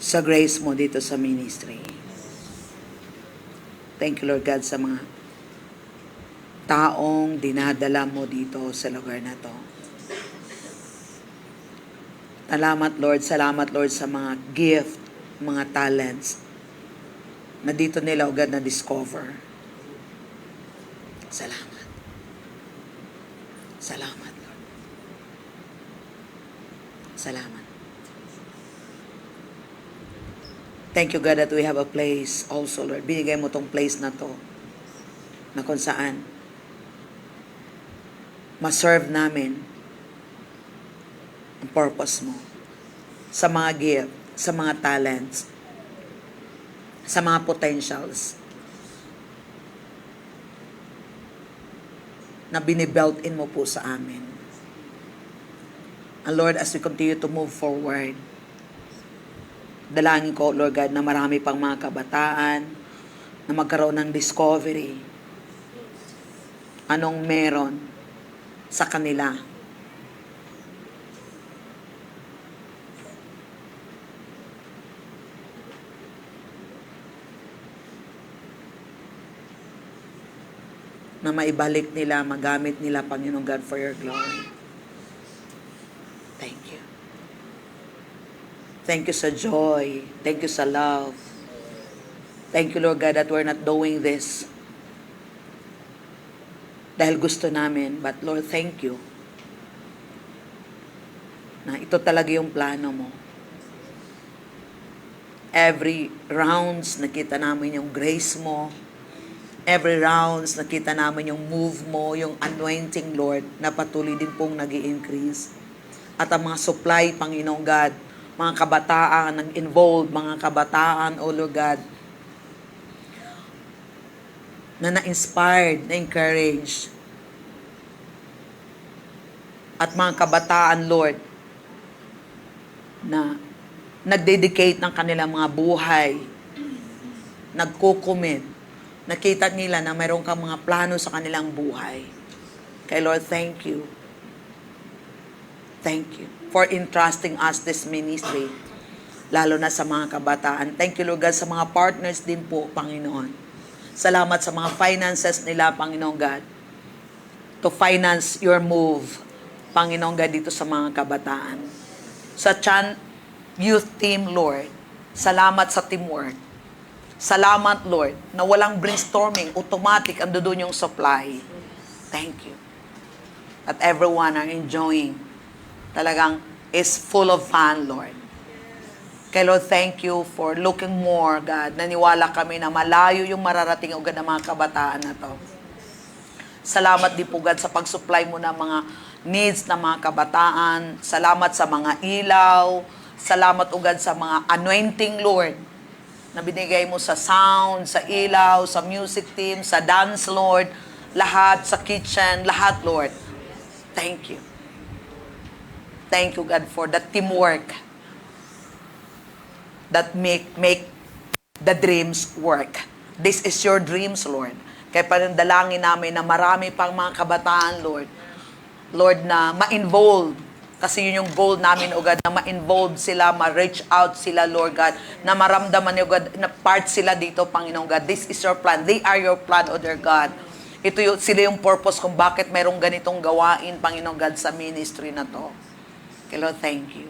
sa grace mo dito sa ministry. Thank you, Lord God, sa mga taong dinadala mo dito sa lugar na to. Salamat Lord sa mga gift, mga talents na dito nila agad na discover. Salamat. Salamat, Lord. Salamat. Thank you, God, that we have a place also, Lord. Binigay mo tong place na to na kung saan ma-serve namin ang purpose mo sa mga gift, sa mga talents, sa mga potentials na binibuilt in mo po sa amin. And Lord, as we continue to move forward, dalangin ko, Lord God, na marami pang mga kabataan na magkaroon ng discovery. Anong meron sa kanila? Na maibalik nila, magamit nila, Panginoon God, for your glory. Thank you. Thank you sa joy. Thank you sa love. Thank you, Lord God, that we're not doing this dahil gusto namin. But Lord, thank you na ito talaga yung plano mo. Every rounds, nakita namin yung grace mo. Every rounds, nakita namin yung move mo, yung anointing, Lord, na patuloy din pong nag-i-increase. At ang mga supply, Panginoong God, mga kabataan nag-involved, mga kabataan, oh Lord God, na na-inspired, na-encouraged. At mga kabataan, Lord, na nag-dedicate ng kanilang mga buhay, nagko-commit, nakita nila na mayroon kang mga plano sa kanilang buhay. Kay Lord, thank you. Thank you for entrusting us this ministry, lalo na sa mga kabataan. Thank you, Lord God, sa mga partners din po, Panginoon. Salamat sa mga finances nila, Panginoon God, to finance your move, Panginoon God, dito sa mga kabataan. Sa Chan Youth Team, Lord, salamat sa teamwork. Salamat, Lord, na walang brainstorming, automatic ando doon yung supply. Thank you. At everyone are enjoying. Talagang is full of fun, Lord. Kay Lord, thank you for looking more, God. Naniwala kami na malayo yung mararating agad ng mga kabataan na to. Salamat din po, God, sa pag-supply mo ng mga needs ng mga kabataan. Salamat sa mga ilaw. Salamat, God, sa mga anointing, Lord, na binigay mo sa sound, sa ilaw, sa music team, sa dance, Lord, lahat, sa kitchen, lahat, Lord. Thank you. Thank you, God, for the teamwork that make the dreams work. This is your dreams, Lord. Kaya panandalangin namin na marami pang mga kabataan, Lord. Lord, na ma-involve. Kasi yun yung goal namin, O God, na ma-involve sila, ma-reach out sila, Lord God, na maramdaman niyo, God, na part sila dito, Panginoong God. This is your plan. They are your plan, O dear God. Ito yung, sila yung purpose kung bakit mayroong ganitong gawain, Panginoong God, sa ministry na to. Okay, Lord, thank you.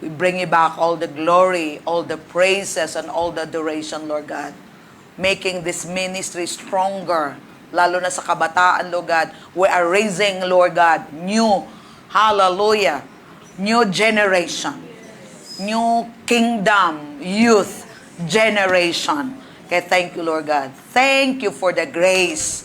We bring you back all the glory, all the praises, and all the adoration, Lord God. Making this ministry stronger, lalo na sa kabataan, Lord God. We are raising, Lord God, new, hallelujah, new generation, new kingdom, youth generation. Okay, thank you, Lord God. Thank you for the grace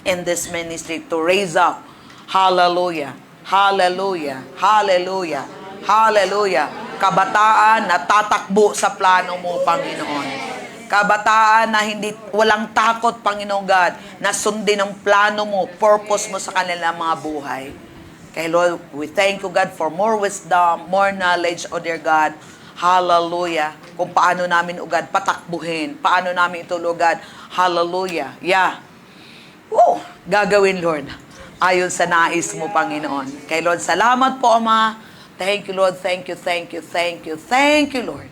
in this ministry to raise up, hallelujah, hallelujah, hallelujah, hallelujah. Kabataan na tatakbo sa plano mo, Panginoon. Kabataan na walang takot, Panginoon God, na sundin ang plano mo, purpose mo sa kanilang mga buhay. Kaya Lord, we thank you, God, for more wisdom, more knowledge, O dear God. Hallelujah. Kung paano namin, O God, patakbuhin. Paano namin ito, Lord God. Hallelujah. Yeah. Gagawin, Lord, ayon sa nais mo, Panginoon. Kay Lord, salamat po, Ama. Thank you, Lord. Thank you, thank you, thank you, thank you, Lord.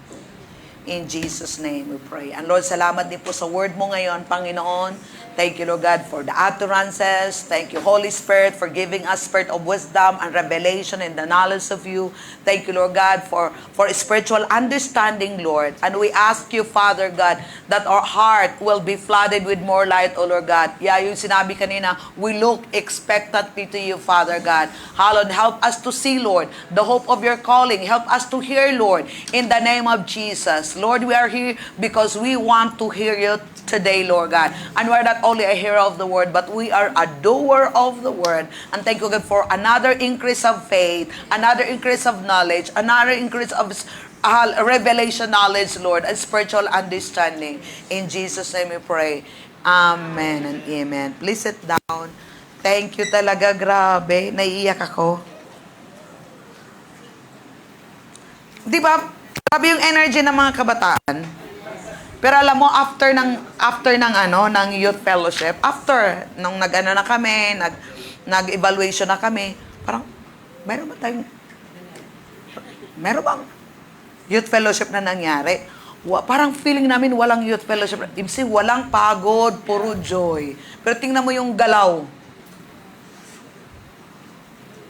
In Jesus' name we pray. And Lord, salamat din po sa word mo ngayon, Panginoon. Thank you, Lord God, for the utterances. Thank you, Holy Spirit, for giving us spirit of wisdom and revelation in the knowledge of you. Thank you, Lord God, for spiritual understanding, Lord. And we ask you, Father God, that our heart will be flooded with more light, O Lord God. Yeah, yung sinabi kanina, we look expectantly to you, Father God. Hallowed, help us to see, Lord, the hope of your calling. Help us to hear, Lord, in the name of Jesus. Lord, we are here because we want to hear you today, Lord God. And we're not only a hearer of the word, but we are a doer of the word. And thank you, God, for another increase of faith, another increase of knowledge, another increase of revelation knowledge, Lord, and spiritual understanding. In Jesus' name we pray. Amen and amen. Please sit down. Thank you talaga, grabe. Naiiyak ako. Di ba? Grabe yung energy ng mga kabataan. Pero alam mo, after ng youth fellowship, after nung na kami, nag-evaluation na kami, parang meron bang youth fellowship na nangyari? Parang feeling namin walang youth fellowship. Imsi, walang pagod, puro joy. Pero tingnan mo yung galaw.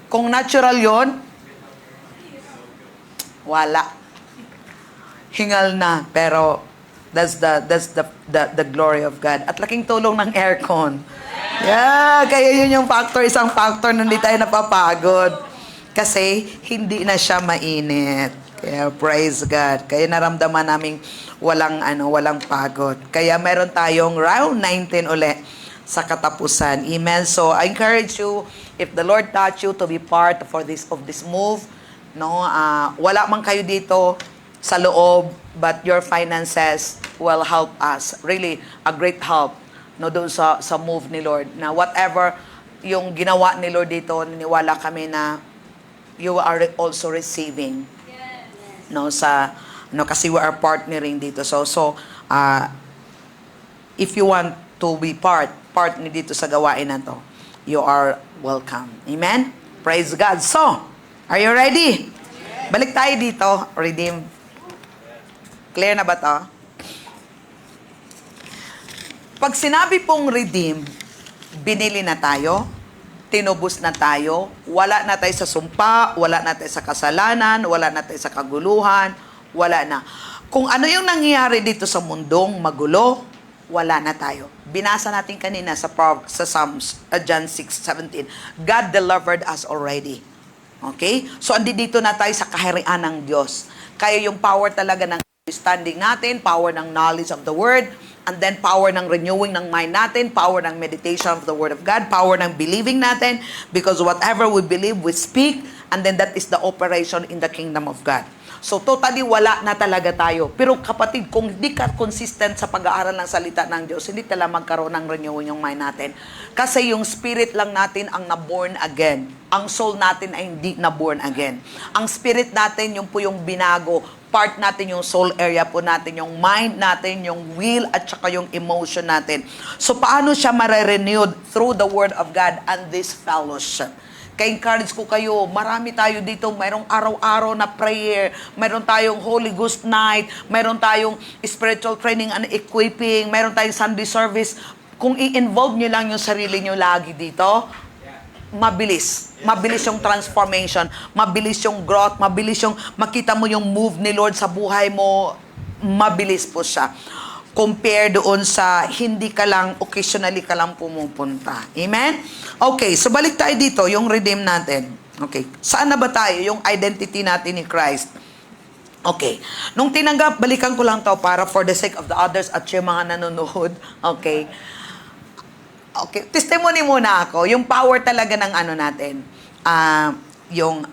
Kung natural yon, wala. Hingal na, pero that's the glory of God. At laking tulong ng aircon. Yeah, kaya yun yung factor, isang factor na hindi tayo napapagod. Kasi hindi na siya mainit. Kaya praise God. Kaya naramdaman naming walang pagod. Kaya meron tayong round 19 uli sa katapusan. Amen. So I encourage you, if the Lord touch you to be part of this move, no, wala man kayo dito sa loob, but your finances will help us. Really, a great help, no, doon sa move ni Lord. Na whatever yung ginawa ni Lord dito, niniwala kami na you are also receiving. Yes. No, kasi we are partnering dito. So if you want to be partner dito sa gawain na to, you are welcome. Amen? Praise God. So, are you ready? Yes. Balik tayo dito, Redeem. Clear na ba to? Pag sinabi pong redeem, binili na tayo, tinubos na tayo, wala na tayo sa sumpa, wala na tayo sa kasalanan, wala na tayo sa kaguluhan, wala na. Kung ano yung nangyayari dito sa mundong magulo, wala na tayo. Binasa natin kanina sa Psalms, John 6:17. God delivered us already. Okay? So, andito na tayo sa kaharian ng Diyos. Kaya yung power talaga ng understanding natin, power ng knowledge of the Word, and then power ng renewing ng mind natin, power ng meditation of the Word of God, power ng believing natin, because whatever we believe, we speak, and then that is the operation in the kingdom of God. So totally wala na talaga tayo. Pero kapatid, kung hindi ka consistent sa pag-aaral ng salita ng Diyos, hindi talaga magkaroon ng renewing yung mind natin. Kasi yung spirit lang natin ang na-born again. Ang soul natin ay hindi na-born again. Ang spirit natin, yung po yung binago. Part natin yung soul area po natin, yung mind natin, yung will, at saka yung emotion natin. So paano siya mare-renewed? Through the Word of God and this fellowship. Ka-encourage ko kayo, marami tayo dito, mayroong araw-araw na prayer, mayroon tayong Holy Ghost night, mayroon tayong spiritual training and equipping, mayroon tayong Sunday service. Kung i-involve nyo lang yung sarili nyo lagi dito, mabilis. Mabilis yung transformation, mabilis yung growth, mabilis yung makita mo yung move ni Lord sa buhay mo, mabilis po siya. Compare doon sa hindi ka lang, occasionally ka lang pumupunta. Amen? Okay, so balik tayo dito, yung redeem natin. Okay, saan na ba tayo? Yung identity natin ni Christ. Okay, nung tinanggap, balikan ko lang to para for the sake of the others at yung mga nanonood. Okay. Okay, testimony muna ako. Yung power talaga ng ano natin. Yung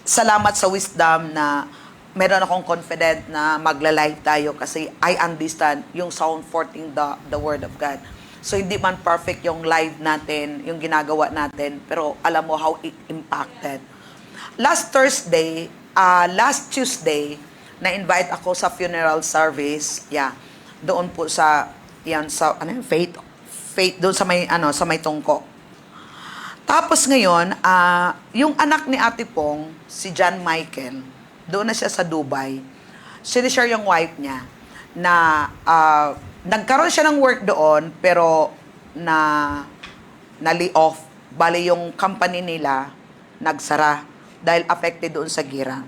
salamat sa wisdom na meron akong confident na magla-live tayo kasi I understand yung sound forthing the Word of God. So, hindi man perfect yung live natin, yung ginagawa natin, pero alam mo how it impacted. Last Tuesday, na-invite ako sa funeral service. Yeah. Doon po sa, yan, sa, faith, doon sa may, sa may tungko. Tapos ngayon, yung anak ni Ate Pong, si John Michael, doon na siya sa Dubai. Sinishare yung wife niya na nagkaroon siya ng work doon pero na-lay off. Bali yung company nila nagsara dahil affected doon sa gira.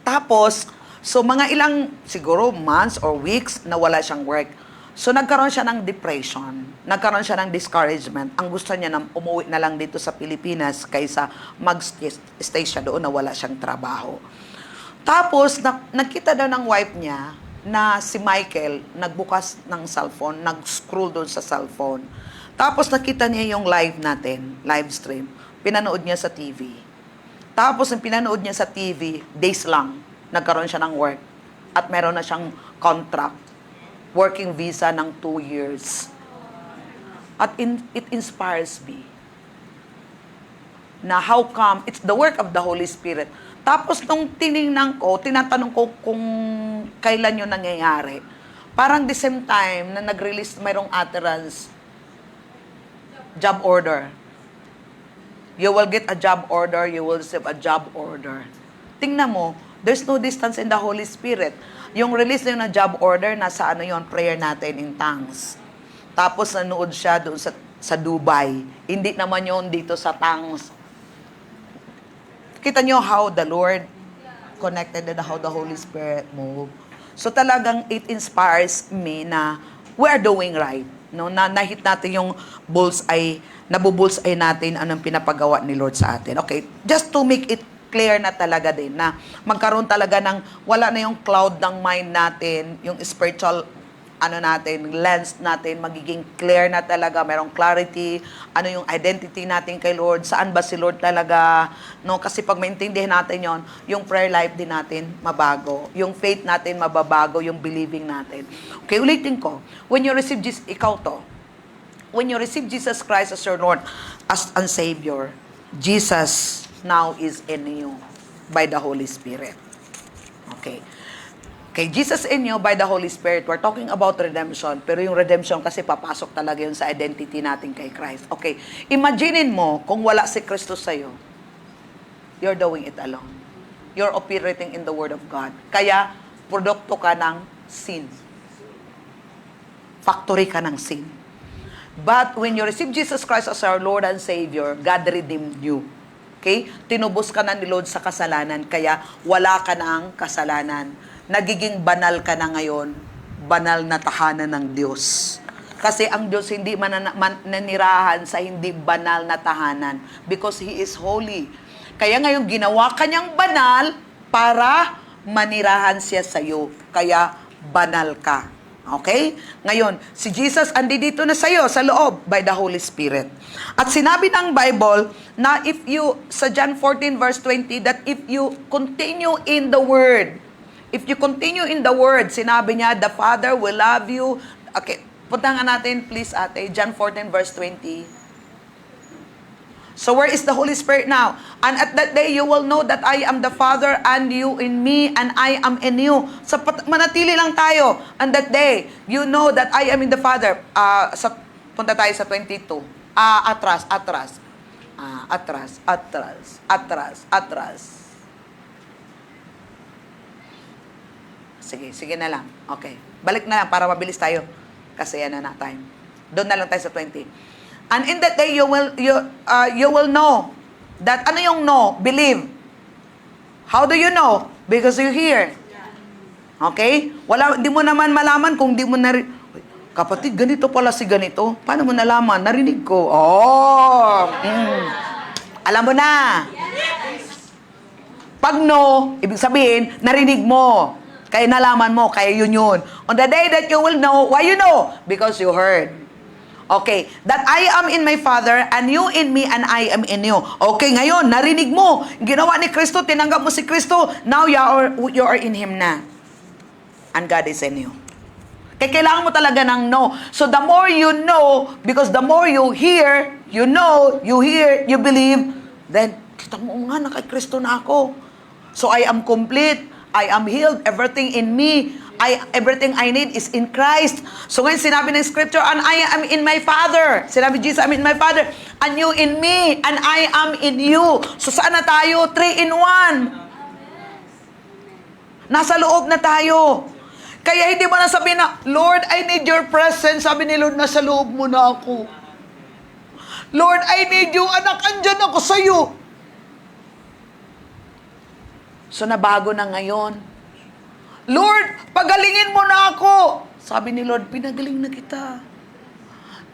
Tapos, so mga ilang siguro months or weeks na wala siyang work. So nagkaroon siya ng depression, nagkaroon siya ng discouragement. Ang gusto niya na umuwi na lang dito sa Pilipinas kaysa mag-stay siya doon na wala siyang trabaho. Tapos, nakita daw ng wife niya na si Michael nagbukas ng cellphone, nag-scroll doon sa cellphone. Tapos nakita niya yung live natin, live stream. Pinanood niya sa TV. Tapos ang pinanood niya sa TV, days lang, nagkaroon siya ng work. At meron na siyang contract, working visa ng 2 years. At it inspires me na how come, it's the work of the Holy Spirit. Tapos nung tiningnan ko, tinatanong ko kung kailan yun nangyayari. Parang the same time na nag-release mayroong utterance, job order. You will get a job order, you will receive a job order. Tingnan mo, there's no distance in the Holy Spirit. Yung release na yun na job order, nasa ano yun, prayer natin in tongues. Tapos nanood siya doon sa Dubai. Hindi naman yun dito sa tongues. Kita nyo how the Lord connected and how the Holy Spirit moved. So talagang it inspires me na we are doing right. No, nahit natin yung bullseye, nabubullseye natin anong pinapagawa ni Lord sa atin. Okay, just to make it clear na talaga din na magkaroon talaga ng wala na yung cloud ng mind natin, yung spiritual natin, lens natin, magiging clear na talaga, merong clarity, ano yung identity natin kay Lord, saan ba si Lord talaga, no? Kasi pag maintindihan natin yon, yung prayer life din natin mabago, yung faith natin mababago, yung believing natin. Okay, ulitin ko, when you receive Jesus, ikaw to, when you receive Jesus Christ as your Lord, as and Savior, Jesus now is in you by the Holy Spirit. Okay. Okay, Jesus in you by the Holy Spirit. We're talking about redemption, pero yung redemption kasi papasok talaga yun sa identity natin kay Christ. Okay, imaginein mo kung wala si Kristo sa'yo, you're doing it alone. You're operating in the Word of God. Kaya, produkto ka ng sin. Factory ka ng sin. But when you receive Jesus Christ as our Lord and Savior, God redeemed you. Okay? Tinubos ka na ni Lord sa kasalanan, kaya wala ka ng kasalanan. Nagiging banal ka na ngayon, banal na tahanan ng Diyos. Kasi ang Diyos hindi mananirahan sa hindi banal na tahanan because He is holy. Kaya ngayon ginawa ka niyang banal para manirahan siya sa iyo. Kaya banal ka. Okay? Ngayon, si Jesus andi dito na sa iyo, sa loob, by the Holy Spirit. At sinabi ng Bible na if you, sa John 14 verse 20, that if you continue in the Word, if you continue in the Word, sinabi niya, the Father will love you. Okay, punta nga natin please ate, John 14 verse 20. So where is the Holy Spirit now? And at that day, you will know that I am the Father and you in me and I am in you. So manatili lang tayo. And that day, you know that I am in the Father. Punta tayo sa 22. Atras. Sige na lang. Okay. Balik na lang para mabilis tayo. Kasi yan na time. Doon na lang tayo sa 20. And in that day, you will know that, ano yung know? Believe. How do you know? Because you hear. Okay? Hindi mo naman malaman kung di mo kapatid, ganito pala si ganito. Paano mo nalaman? Narinig ko. Alam mo na. Pag no, ibig sabihin, narinig mo. Kaya nalaman mo, kaya yun. On the day that you will know, why you know? Because you heard. Okay, that I am in my Father, and you in me, and I am in you. Okay, ngayon, narinig mo. Ginawa ni Kristo, tinanggap mo si Kristo, now you are in Him na. And God is in you. Kaya kailangan mo talaga ng know. So the more you know, because the more you hear, you know, you hear, you believe, then, kita mo nga, na kay Kristo na ako. So I am complete. I am healed. Everything in me Everything I need is in Christ. So ngayon sinabi ng scripture, and I am in my Father. Sinabi Jesus, I'm in my Father. And you in me, and I am in you. So saan na tayo? 3 in 1. Nasa loob na tayo. Kaya hindi mo na sabihin na, Lord, I need your presence. Sabi ni Lord, nasa loob mo na ako. Lord, I need you. Anak, andyan ako sa'yo. So nabago na ngayon. Lord, pagalingin mo na ako. Sabi ni Lord, pinagaling na kita.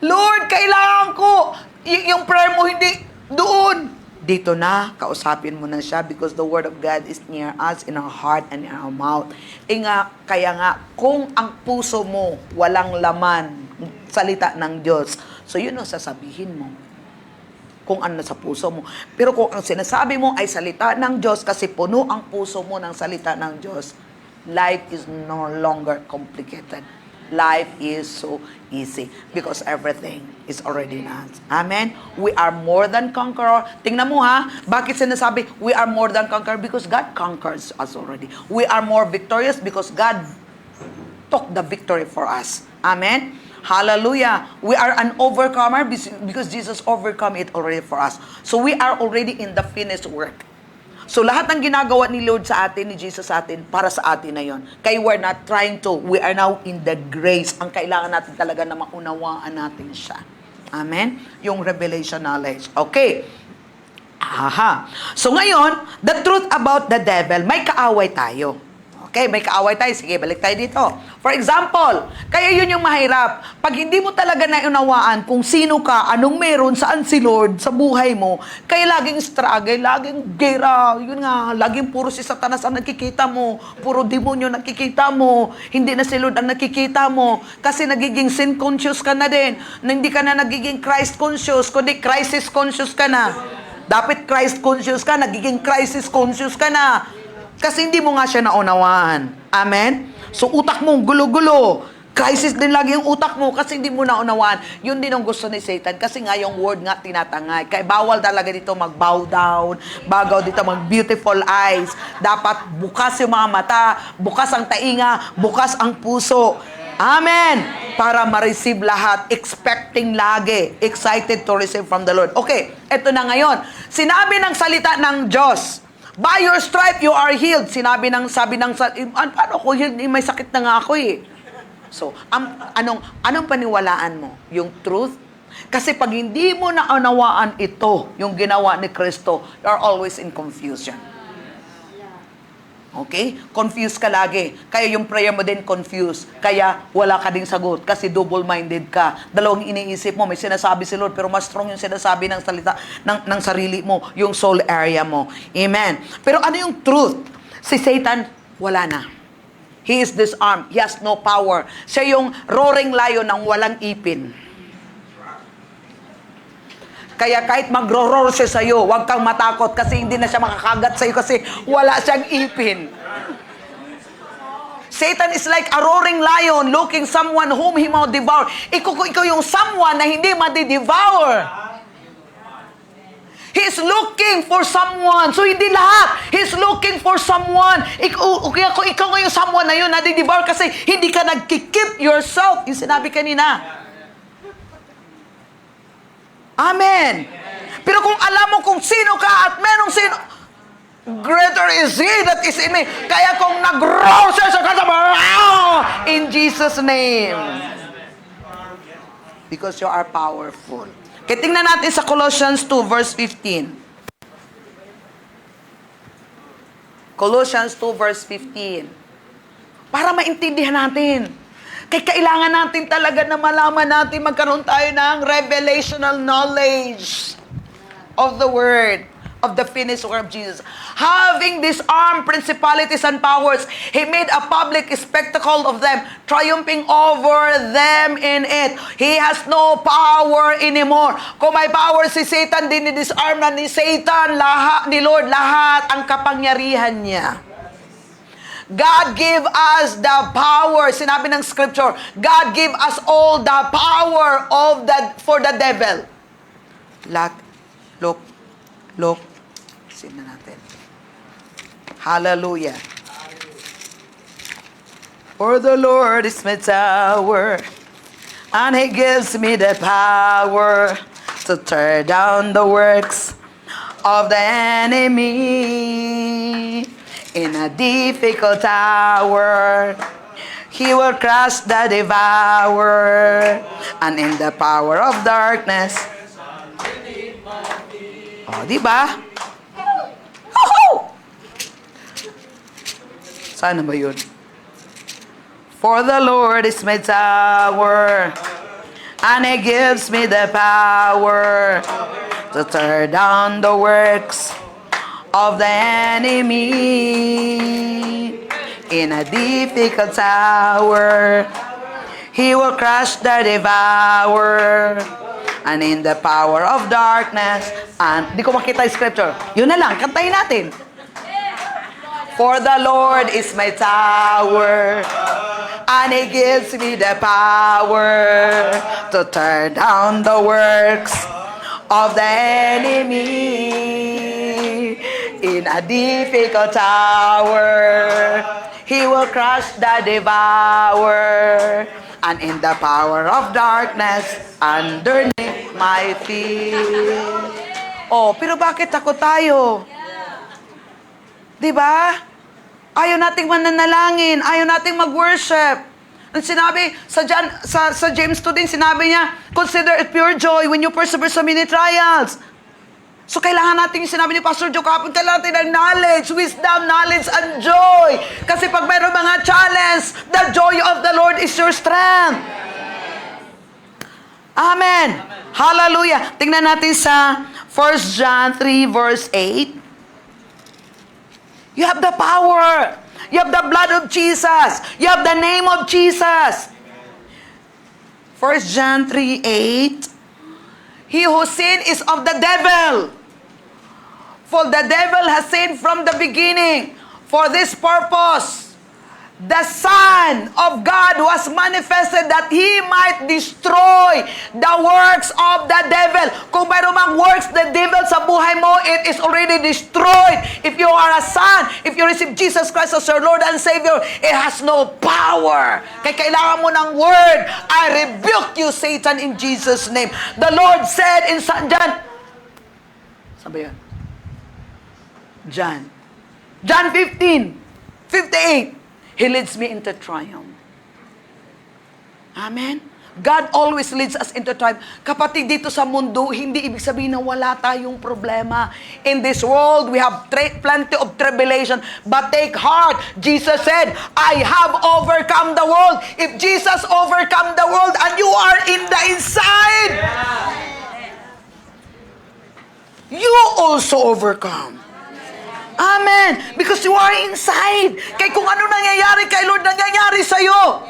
Lord, kailangan ko. Yung prayer mo hindi doon. Dito na, kausapin mo na siya because the Word of God is near us, in our heart and in our mouth. Kaya nga, kung ang puso mo walang laman, salita ng Diyos, so yun ang sasabihin mo. Kung ano sa puso mo. Pero kung ang sinasabi mo ay salita ng Diyos kasi puno ang puso mo ng salita ng Diyos, life is no longer complicated. Life is so easy because everything is already in us. Amen? We are more than conqueror. Tingnan mo ha, bakit sinasabi we are more than conqueror? Because God conquers us already. We are more victorious because God took the victory for us. Amen? Hallelujah. We are an overcomer because Jesus overcome it already for us. So we are already in the finished work. So lahat ng ginagawa ni Lord sa atin, ni Jesus sa atin, para sa atin na yon. Kaya we're not trying to. We are now in the grace. Ang kailangan natin talaga na maunawaan natin siya. Amen? Yung revelation knowledge. Okay. Aha. So ngayon, the truth about the devil, may kaaway tayo. Okay, may kaaway tayo. Sige, balik tayo dito. For example, kaya yun yung mahirap. Pag hindi mo talaga naunawaan kung sino ka, anong meron, saan si Lord sa buhay mo, kaya laging struggle, laging gera, yun nga, laging puro si Satanas ang nakikita mo, puro demonyo nakikita mo, hindi na si Lord ang nakikita mo, kasi nagiging sin conscious ka na din, na hindi ka na nagiging Christ conscious, kundi crisis conscious ka na. Dapat Christ conscious ka, nagiging crisis conscious ka na. Kasi hindi mo nga siya naunawaan. Amen? So, utak mo, gulo-gulo. Crisis din lagi yung utak mo kasi hindi mo naunawaan. Yun din ang gusto ni Satan. Kasi nga yung word nga tinatangay. Kaya bawal talaga dito mag-bow down. Bagaw dito mag-beautiful eyes. Dapat bukas yung mga mata. Bukas ang tainga. Bukas ang puso. Amen! Para ma-receive lahat. Expecting lagi. Excited to receive from the Lord. Okay, eto na ngayon. Sinabi ng salita ng Diyos, by your stripe, you are healed. Sabi ng, paano ko healed? May sakit na nga ako eh. So, anong paniwalaan mo? Yung truth? Kasi pag hindi mo naunawaan ito, yung ginawa ni Kristo, you're always in confusion. Okay? Confused ka lagi. Kaya yung prayer mo din confused. Kaya wala ka ding sagot kasi double-minded ka. Dalawang iniisip mo, may sinasabi si Lord, pero mas strong yung sinasabi ng salita ng sarili mo, yung soul area mo. Amen. Pero ano yung truth? Si Satan, wala na. He is disarmed. He has no power. Siya yung roaring lion ng walang ipin. Kaya kahit magro-roar siya sa'yo, huwag kang matakot kasi hindi na siya makakagat sa'yo kasi wala siyang ipin. Satan is like a roaring lion looking someone whom he may devour. Ikaw yung someone na hindi madi-devour. He is looking for someone. So hindi lahat. He is looking for someone. Ikaw yung someone na yun, nadi-devour kasi hindi ka nag-keep yourself. Yung sinabi kanina. Amen. Pero kung alam mo kung sino ka at merong sino, greater is He that is in me. Kaya kung nag-roar siya sa kasama, in Jesus' name. Because you are powerful. Kaya tingnan natin sa Colossians 2 verse 15. Colossians 2 verse 15. Para maintindihan natin. Kaya kailangan natin talaga na malaman natin, magkaroon tayo ng revelational knowledge of the Word, of the finished work of Jesus. Having disarmed principalities and powers, He made a public spectacle of them, triumphing over them in it. He has no power anymore. Kung may power si Satan, dinidisarm na ni Satan, ni Lord, lahat ang kapangyarihan niya. God give us the power. Sinabi ng scripture, God give us all the power for the devil. Look. Sino natin? Hallelujah. For the Lord is my tower, and He gives me the power to tear down the works of the enemy. In a difficult hour, He will crush the devourer, and in the power of darkness. Oh, di ba? Sana ba yun? For the Lord is my tower, and He gives me the power to tear down the works of the enemy. In a difficult hour, He will crush the devourer, and in the power of darkness. And di ko makita yung scripture. Yun na lang, kantayin natin. For the Lord is my tower, and He gives me the power to tear down the works of the enemy. In a difficult hour, He will crush the devourer, and in the power of darkness, underneath my feet. Oh, pero bakit takot tayo? Diba? Ayaw nating mananalangin, ayaw nating mag-worship. Ang sinabi sa James 2 din, sinabi niya, consider it pure joy when you persevere sa many trials. So kailangan natin yung sinabi ni Pastor Joe kahapon, kailangan natin ng knowledge, wisdom, knowledge, and joy. Kasi pag mayroong mga challenge, the joy of the Lord is your strength. Amen. Hallelujah. Tingnan natin sa 1 John 3 verse 8. You have the power. You have the blood of Jesus. You have the name of Jesus. 1 John 3:8. He who sinned is of the devil. For the devil has sinned from the beginning. For this purpose, the Son of God was manifested that He might destroy the works of the devil. Kung mayroon mang works the devil sa buhay mo, it is already destroyed. If you are a son, if you receive Jesus Christ as your Lord and Savior, it has no power. Kaya kailangan mo ng word. I rebuke you, Satan, in Jesus' name. The Lord said in John, saan ba yan? John 15:58. He leads me into triumph. Amen? God always leads us into triumph. Kapatid, dito sa mundo, hindi ibig sabihin na wala tayong problema. In this world, we have plenty of tribulation. But take heart. Jesus said, I have overcome the world. If Jesus overcome the world and you are in the inside, you also overcome. Amen. Because you are inside. Kaya kung ano nangyayari kay Lord, nangyayari sa'yo.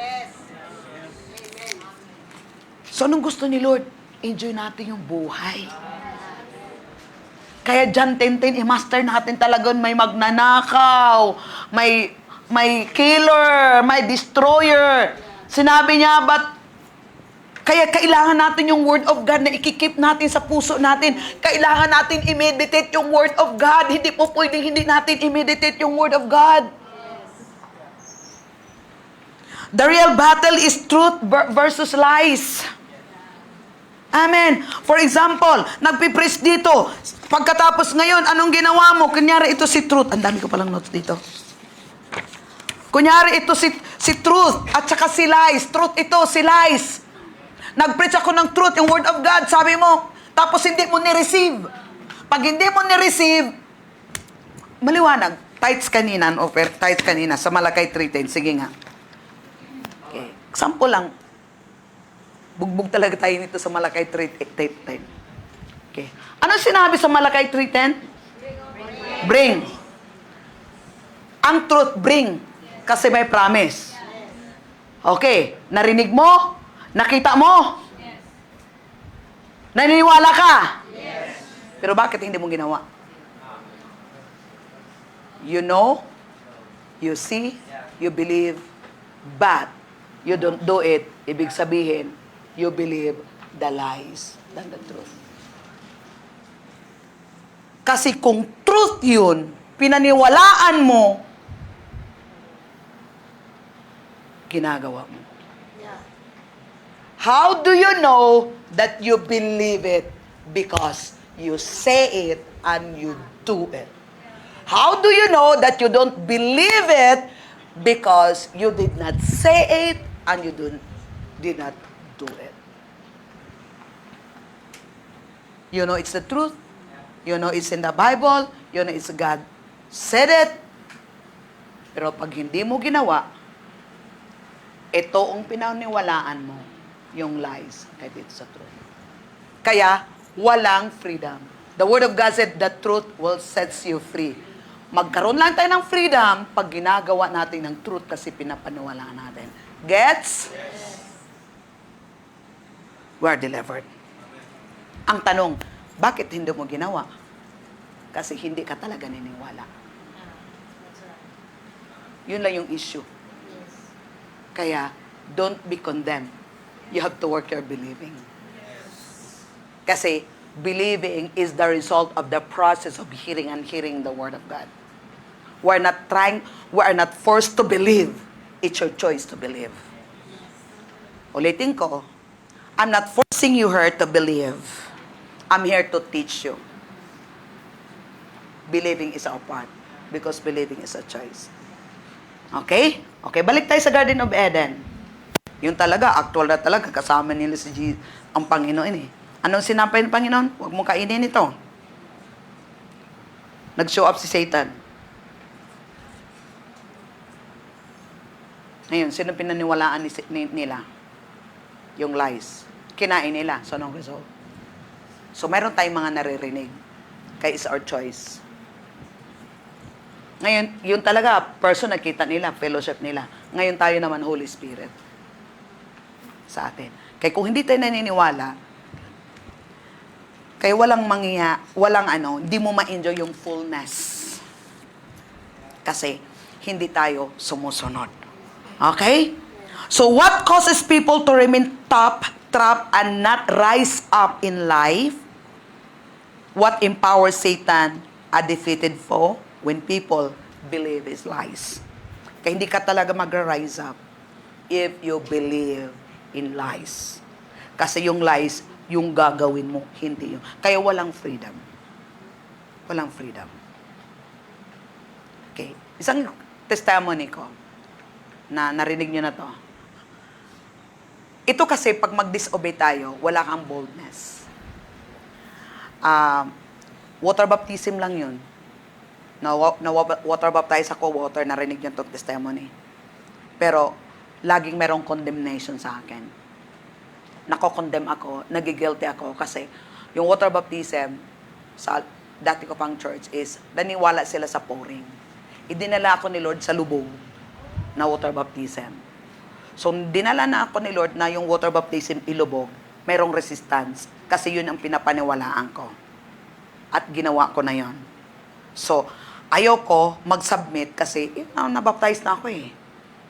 So, anong gusto ni Lord? Enjoy natin yung buhay. Kaya dyan, i-master natin talagang may magnanakaw, may killer, may destroyer. Sinabi niya, kaya kailangan natin yung Word of God na ikikip natin sa puso natin. Kailangan natin i-meditate yung Word of God. Hindi po pwedeng hindi natin i-meditate yung Word of God. The real battle is truth versus lies. Amen. For example, nagpipreach dito. Pagkatapos ngayon, anong ginawa mo? Kunyari ito si truth. Ang dami ko palang notes dito. Kunyari ito si truth at saka si lies. Truth ito, si lies. Nag-preach ako ng truth, yung Word of God, sabi mo, tapos hindi mo ni-receive. Pag hindi mo ni-receive, maliwanag, tithes kanina sa Malakay 3:10. Sige nga. Okay. Example lang. Bugbog talaga tayo nito sa Malakay 3:10. Okay. Ano sinabi sa Malakay 3:10? Bring. Ang truth, bring. Kasi may promise. Okay. Narinig mo? Nakita mo? Yes. Naniniwala ka? Yes. Pero bakit hindi mo ginawa? You know, you see, you believe, but you don't do it. Ibig sabihin, you believe the lies than the truth. Kasi kung truth yun, pinaniwalaan mo, ginagawa mo. How do you know that you believe it? Because you say it and you do it. How do you know that you don't believe it? Because you did not say it and you did not do it. You know it's the truth. You know it's in the Bible. You know it's God said it. Pero pag hindi mo ginawa, ito ang pinaniwalaan mo, yung lies, kahit ito sa truth. Kaya, walang freedom. The Word of God said, the truth will set you free. Magkaroon lang tayo ng freedom pag ginagawa natin ng truth kasi pinapaniwalaan natin. Gets? Yes. We are delivered. Ang tanong, bakit hindi mo ginawa? Kasi hindi ka talaga niniwala. Yun lang yung issue. Kaya, don't be condemned. You have to work your believing. Kasi, believing is the result of the process of hearing and hearing the Word of God. We are not forced to believe. It's your choice to believe. Ulitin ko, I'm not forcing you here to believe. I'm here to teach you. Believing is our part. Because believing is a choice. Okay? Okay, balik tayo sa Garden of Eden. Yung talaga, actual na talaga, kasama nila si ang Panginoon eh. Anong sinabi ng Panginoon? Huwag mong kainin ito. Nag-show up si Satan. Ngayon, sino pinaniwalaan nila? Yung lies. Kinain nila. So, anong result? So, meron tayong mga naririnig. Kaya it's our choice. Ngayon, yun talaga, person nakita nila, fellowship nila. Ngayon tayo naman, Holy Spirit. Sa atin. Kaya kung hindi tayo naniniwala, kaya hindi mo ma-enjoy yung fullness. Kasi, hindi tayo sumusunod. Okay? So, what causes people to remain trapped, and not rise up in life? What empowers Satan, a defeated foe? When people believe his lies. Kaya hindi ka talaga mag-rise up if you believe in lies. Kasi yung lies, yung gagawin mo, hindi yun. Kaya walang freedom. Walang freedom. Okay. Isang testimony ko na narinig nyo na to. Ito kasi, pag mag-disobey tayo, wala kang boldness. Water baptism lang yun. Na water baptize ako, water, narinig niyo itong testimony. Pero, laging merong condemnation sa akin. Nako-condemn ako, nagigilty ako, kasi yung water baptism, sa dati ko pang church is, naniwala sila sa pouring. Idinala ako ni Lord sa lubog na water baptism. So, dinala na ako ni Lord na yung water baptism ilubog, merong resistance, kasi yun ang pinapaniwalaan ko. At ginawa ko na yon. So, ayoko mag-submit kasi nabaptize na ako eh.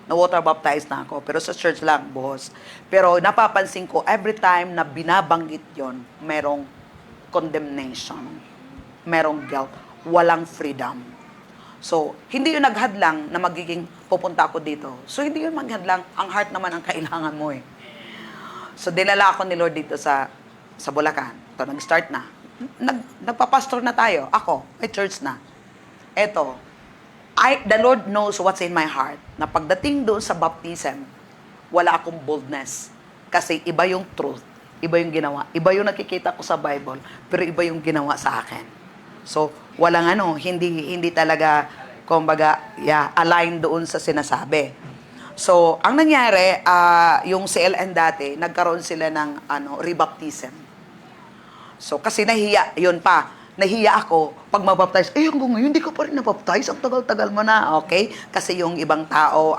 Na-water baptized na ako. Pero sa church lang, boss. Pero napapansin ko, every time na binabanggit yon, merong condemnation. Merong guilt. Walang freedom. So, hindi yun naghadlang na magiging pupunta ako dito. So, hindi yun maghadlang. Ang heart naman ang kailangan mo eh. So, dinala ako ni Lord dito sa Bulacan. Ito, nag-start na. Nagpapastor na tayo. Ako, may church na. Eto, the Lord knows what's in my heart. Na pagdating doon sa baptism, wala akong boldness. Kasi iba yung truth, iba yung ginawa. Iba yung nakikita ko sa Bible, pero iba yung ginawa sa akin. So, walang hindi talaga, kumbaga, align doon sa sinasabi. So, ang nangyari, yung CLN dati, nagkaroon sila ng rebaptism. So, kasi nahiya ako, pag mabaptize, hanggang ngayon, hindi ko pa rin nabaptize, ang tagal-tagal mo na, okay? Kasi yung ibang tao,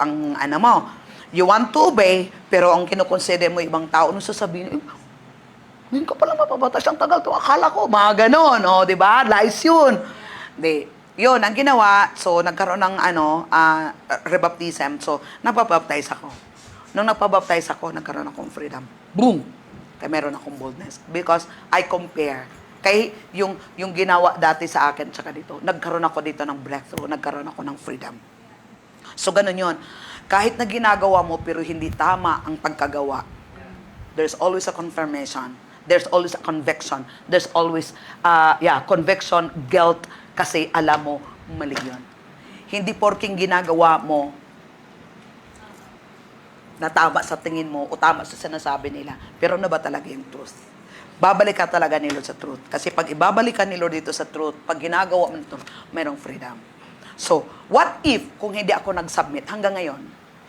you want to obey, pero ang kinukonsider mo ibang tao, nung sasabihin, hindi ka pala mapapaptize, ang tagal to, akala ko, mga ganon, di ba? Lies yun. Yun, ang ginawa, so, nagkaroon ng, rebaptism, so, nagpapaptize ako. Nung nagpapaptize ako, nagkaroon akong freedom. Boom! Kaya meron akong boldness. Because I compare. Kaya yung ginawa dati sa akin, tsaka dito, nagkaroon ako dito ng breakthrough, nagkaroon ako ng freedom. So, ganun yun. Kahit na ginagawa mo pero hindi tama ang pagkagawa, there's always a confirmation. There's always a conviction. There's always, conviction, guilt, kasi alam mo, mali yun. Hindi porking ginagawa mo na tama sa tingin mo o tama sa sinasabi nila. Pero ano ba talaga yung truth? Babalik ka talaga ni Lord sa truth. Kasi pag ibabalik ka ni Lord dito sa truth, pag ginagawa mo ito, mayroong freedom. So, what if kung hindi ako nag-submit hanggang ngayon,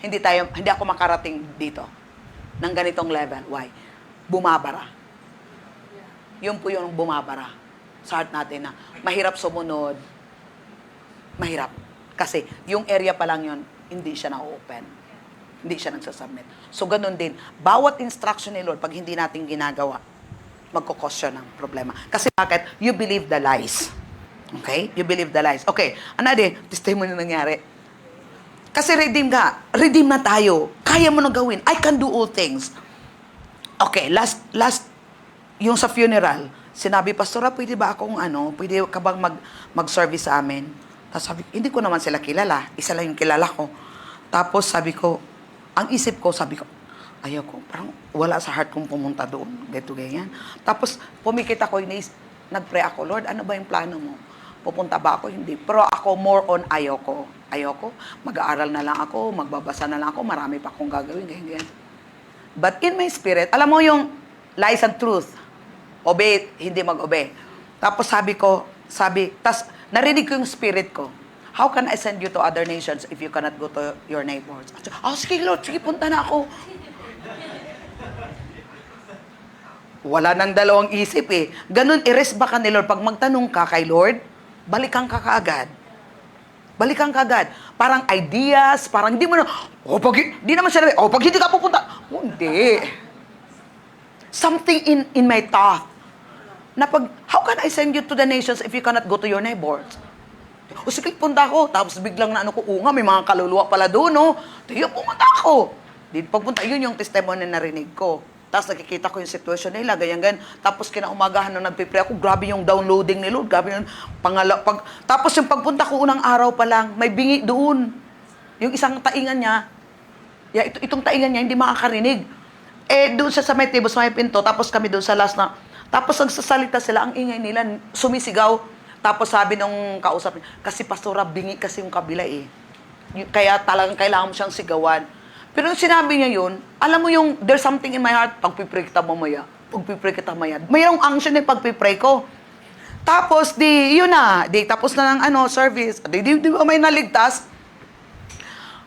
hindi ako makarating dito ng ganitong level? Why? Bumabara. Yun po yung bumabara sa heart natin na mahirap sumunod. Mahirap. Kasi yung area pa lang yun, hindi siya na-open. Hindi siya nagsasubmit. So, ganun din. Bawat instruction ni Lord, pag hindi natin ginagawa, magkukos siya ng problema. Kasi bakit? You believe the lies. Okay? You believe the lies. Okay. Another, testimony nangyari. Kasi redeem ka. Redeem na tayo. Kaya mo na gawin. I can do all things. Okay. Last, yung sa funeral, sinabi, Pastora, pwede ba akong pwede ka bang mag-service sa amin? Tapos sabi, hindi ko naman sila kilala. Isa lang yung kilala ko. Tapos sabi ko, ang isip ko, sabi ko, ayaw ko, parang wala sa heart kong pumunta doon. Ganyan. Tapos pumikit ako, nag-pray ako, Lord, ano ba yung plano mo? Pupunta ba ako? Hindi. Pero ako, more on ayoko. Ayoko. Mag-aaral na lang ako, magbabasa na lang ako, marami pa akong gagawin, ganyan. But in my spirit, alam mo yung lies and truth. Obey, hindi mag-obey. Tapos tas narinig ko yung spirit ko. How can I send you to other nations if you cannot go to your neighbors? Sige Lord, sige, punta na ako. Wala nang dalawang isip eh. Ganun, i-rest ba ka ni Lord? Pag magtanong ka kay Lord, balikan ka kaagad. Balikan ka agad. Parang ideas, parang hindi mo na, di naman siya pag hindi ka pupunta. Hindi. Something in my thought na how can I send you to the nations if you cannot go to your neighbors? Sige, punta ako. Tapos biglang na may mga kaluluwa pala doon, no? Tiyo, pumunta ako. Pagpunta, yun yung testimony na narinig ko. Tapos nakikita ko yung sitwasyon nila, ganyan. Tapos kinaumagahan nung nagpipray ako, grabe yung downloading ni Lord, grabe yung tapos yung pagpunta ko unang araw pa lang, may bingi doon. Yung isang taingan niya, itong taingan niya, hindi makakarinig. Doon siya sa may tibos, may pinto, tapos kami doon sa last na, tapos nagsasalita sila, ang ingay nila, sumisigaw. Tapos sabi nung kausap niya, kasi pastora, bingi kasi yung kabila eh. Kaya talagang kailangan mo siyang sigawan. Pero yung sinabi niya yun, alam mo yung, there's something in my heart, pagpipray kita mamaya, mayroong unction yung pagpipray ko. Tapos, tapos na ng service, di ba may naligtas?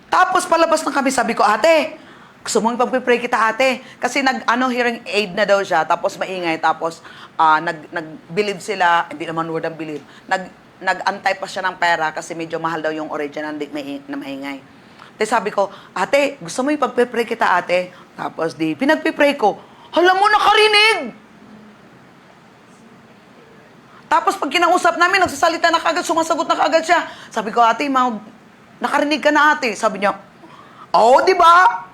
Tapos palabas na kami, sabi ko, ate, gusto mo pagpipray kita, ate? Kasi hearing aid na daw siya, tapos maingay, tapos nag-believe sila, hindi naman word ang believe, nag-antay pa siya ng pera kasi medyo mahal daw yung original na maingay. Tapos sabi ko, ate, gusto mo ipagpipray kita, ate? Tapos pinagpipray ko, hala mo, nakarinig! Tapos pag kinausap namin, nagsasalita na kagad, sumasagot na kagad siya. Sabi ko, ate, nakarinig ka na, ate. Sabi niya, di ba?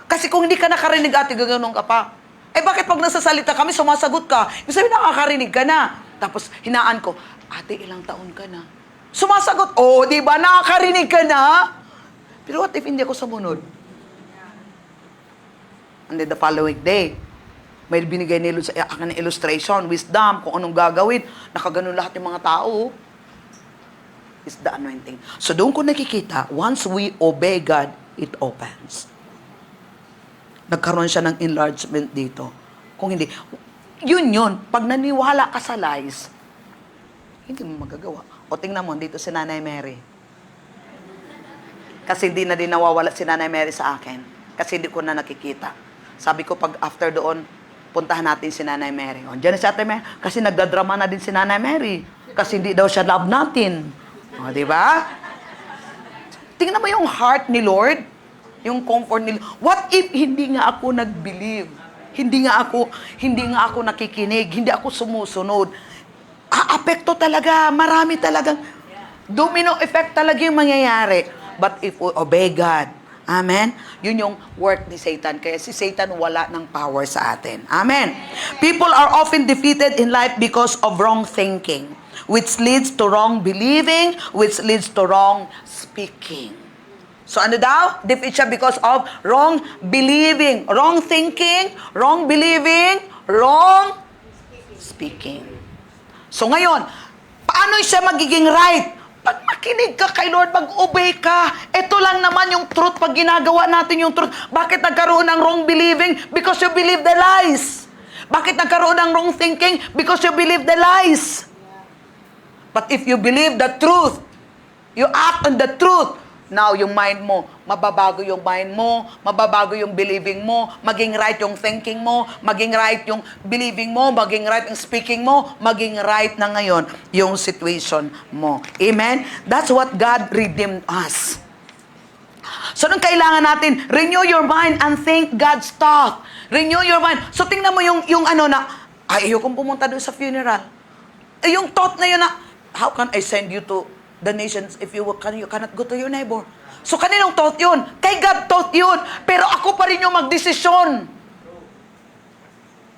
Kasi kung hindi ka nakarinig, ate, gaganon ka pa. Bakit pag nasasalita kami, sumasagot ka? Ibig sabihin, nakakarinig ka na. Tapos hinaan ko, ate, ilang taon ka na? Sumasagot, di ba? Nakakarinig ka na? Pero what if hindi ako sumunod? And then the following day, may binigay nilo sa akin ng illustration, wisdom, kung anong gagawin. Nakaganon lahat ng mga tao. It's the anointing. So doon ko nakikita, once we obey God, it opens. Nagkaroon siya ng enlargement dito. Kung hindi, yun. Pag naniwala ka sa lies, hindi mo magagawa. O tingnan mo, dito si Nanay Mary. Kasi hindi na din nawawala si Nanay Mary sa akin. Kasi hindi ko na nakikita. Sabi ko, pag after doon, puntahan natin si Nanay Mary. Diyan na si Ate Mary. Kasi nagdadrama na din si Nanay Mary. Kasi hindi daw siya love natin. Di ba? Tingnan mo yung heart ni Lord. Yung comfort ni Lord. What if hindi nga ako nag-believe? Hindi nga ako nakikinig. Hindi ako sumusunod. Apekto talaga. Marami talagang domino effect talaga yung mangyayari. But if we obey God, amen? Yun yung work ni Satan. Kaya si Satan wala ng power sa atin. Amen? People are often defeated in life because of wrong thinking, which leads to wrong believing, which leads to wrong speaking. So ano daw? Defeat siya because of wrong believing, wrong thinking, wrong believing, wrong speaking. So ngayon, paano siya magiging right? Pag makinig ka kay Lord, mag-obey ka. Ito lang naman yung truth pag ginagawa natin yung truth. Bakit nagkaroon ng wrong believing? Because you believe the lies. Bakit nagkaroon ng wrong thinking? Because you believe the lies. But if you believe the truth, you act on the truth, now yung mind mo, mababago yung mind mo, mababago yung believing mo, maging right yung thinking mo, maging right yung believing mo, maging right yung speaking mo, maging right na ngayon yung situation mo. Amen? That's what God redeemed us. So, nung kailangan natin, renew your mind and think God's thought. Renew your mind. So, tingnan mo yung ano na, ayokong pumunta doon sa funeral. Yung thought na yun na, how can I send you to the nations if you cannot go to your neighbor? So, kaninong thought yun? Kay God thought yun. Pero ako pa rin yung magdesisyon.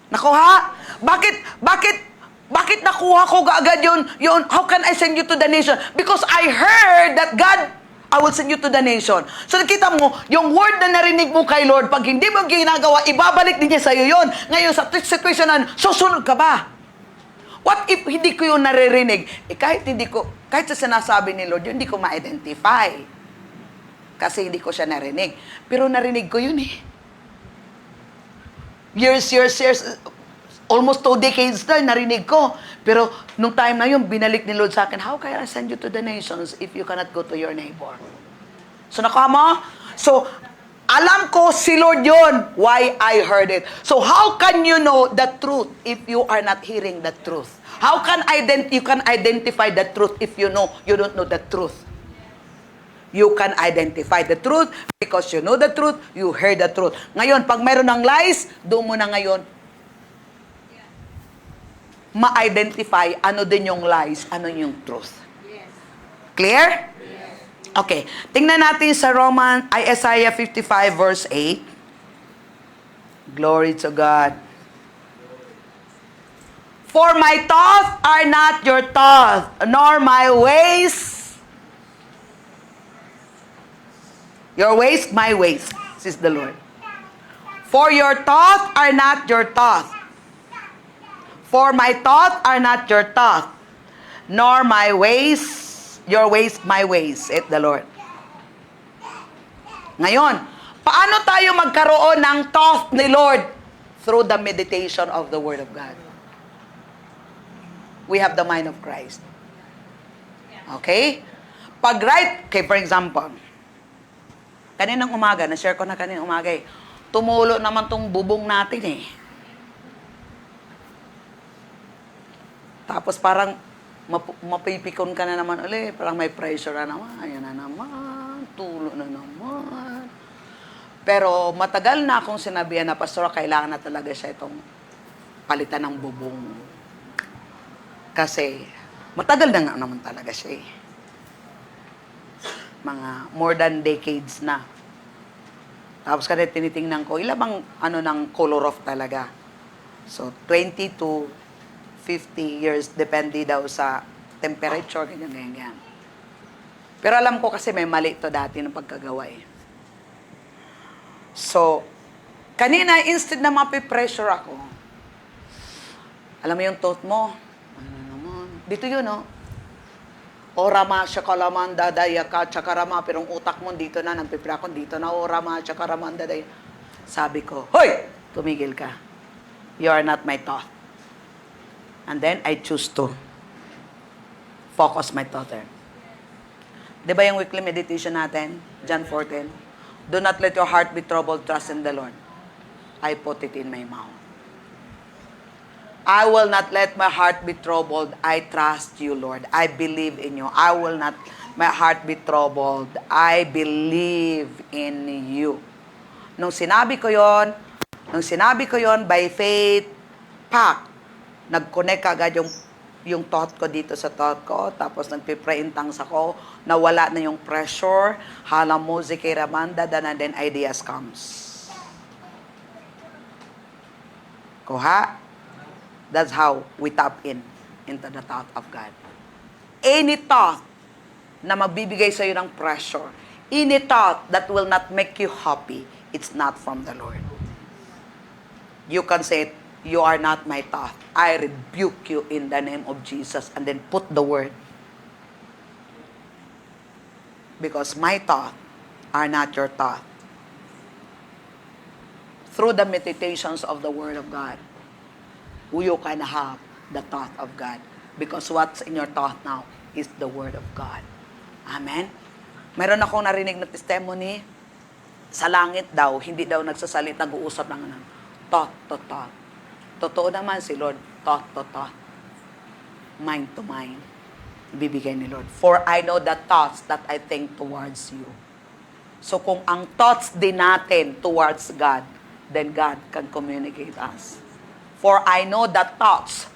Nakuha? Bakit nakuha ko agad yun? How can I send you to the nation? Because I heard that God, I will send you to the nation. So nakita mo, yung word na narinig mo kay Lord, pag hindi mo ginagawa, ibabalik din niya sa'yo yun. Ngayon, sa situation na, susunod ka ba? What if hindi ko yung naririnig? Kahit sa sinasabi ni Lord, yun, hindi ko ma-identify. Kasi hindi ko siya narinig. Pero narinig ko yun eh. Years, almost 2 decades na narinig ko. Pero nung time na yun, binalik ni Lord sa akin, how can I send you to the nations if you cannot go to your neighbor? So nakuha mo? So, alam ko si Lord yun. Why I heard it. So how can you know the truth if you are not hearing the truth? How can you can identify the truth if you don't know the truth? You can identify the truth because you know the truth, you heard the truth. Ngayon, pag mayroon ng lies, doon mo na ngayon ma-identify ano din yung lies, ano yung truth. Clear? Okay. Tingnan natin sa Isaiah 55 verse 8. Glory to God. For my thoughts are not your thoughts, nor my ways. Your ways, my ways, says the Lord. For your thoughts are not your thoughts. For my thoughts are not your thoughts, nor my ways, your ways, my ways, saith the Lord. Ngayon, paano tayo magkaroon ng thought ni Lord? Through the meditation of the Word of God. We have the mind of Christ. Okay? Okay, for example, kaninang umaga, na-share ko na kaninang umaga tumulo naman tong bubong natin eh. Tapos parang mapipikon ka na naman ulit. Parang may pressure na naman. Ayan na naman. Tulo na naman. Pero matagal na akong sinabihan na, Pastor, kailangan na talaga siya itong palitan ng bubong. Kasi matagal na nga naman talaga siya eh. Mga more than decades na. Tapos kasi tinitingnan ko, ilang ng color off talaga. So, 20 to 50 years, depende daw sa temperature, ganyan. Pero alam ko kasi may mali ito dati ng pagkagawa eh. So, kanina, instead na mapipressure ako, alam mo yung thought mo, ano naman, dito yun, no? Orama, syakalaman, dadaya ka, tsakarama, pero ang utak mo dito na, nagpiprakon dito na, orama, syakaraman, dadaya. Sabi ko, hoy! Tumigil ka. You are not my thought. And then, I choose to focus my thought there. Di ba yung weekly meditation natin? John 14. Do not let your heart be troubled, trust in the Lord. I put it in my mouth. I will not let my heart be troubled. I trust you, Lord. I believe in you. I will not my heart be troubled. I believe in you. Nung sinabi ko yon, by faith, nag-connect agad yung thought ko dito sa thought ko, tapos nagpipray in tongues ako, nawala na yung pressure, hala music ramanda, and then ideas comes. Kuha? That's how we tap into the thought of God. Any thought na magbibigay sa'yo ng pressure, Any thought that will not make you happy, it's not from the Lord. You can say, you are not my thought. I rebuke you in the name of Jesus. And then put the word. Because my thoughts are not your thought. Through the meditations of the Word of God, you can have the thought of God. Because what's in your thought now is the Word of God. Amen? Meron akong narinig na testimony, sa langit daw, hindi daw nagsasalit, nag-uusap ng thought to thought. Totoo naman si Lord, thought to thought. Mind to mind. Ibibigay ni Lord. For I know the thoughts that I think towards you. So kung ang thoughts din natin towards God, then God can communicate us. For I know the thoughts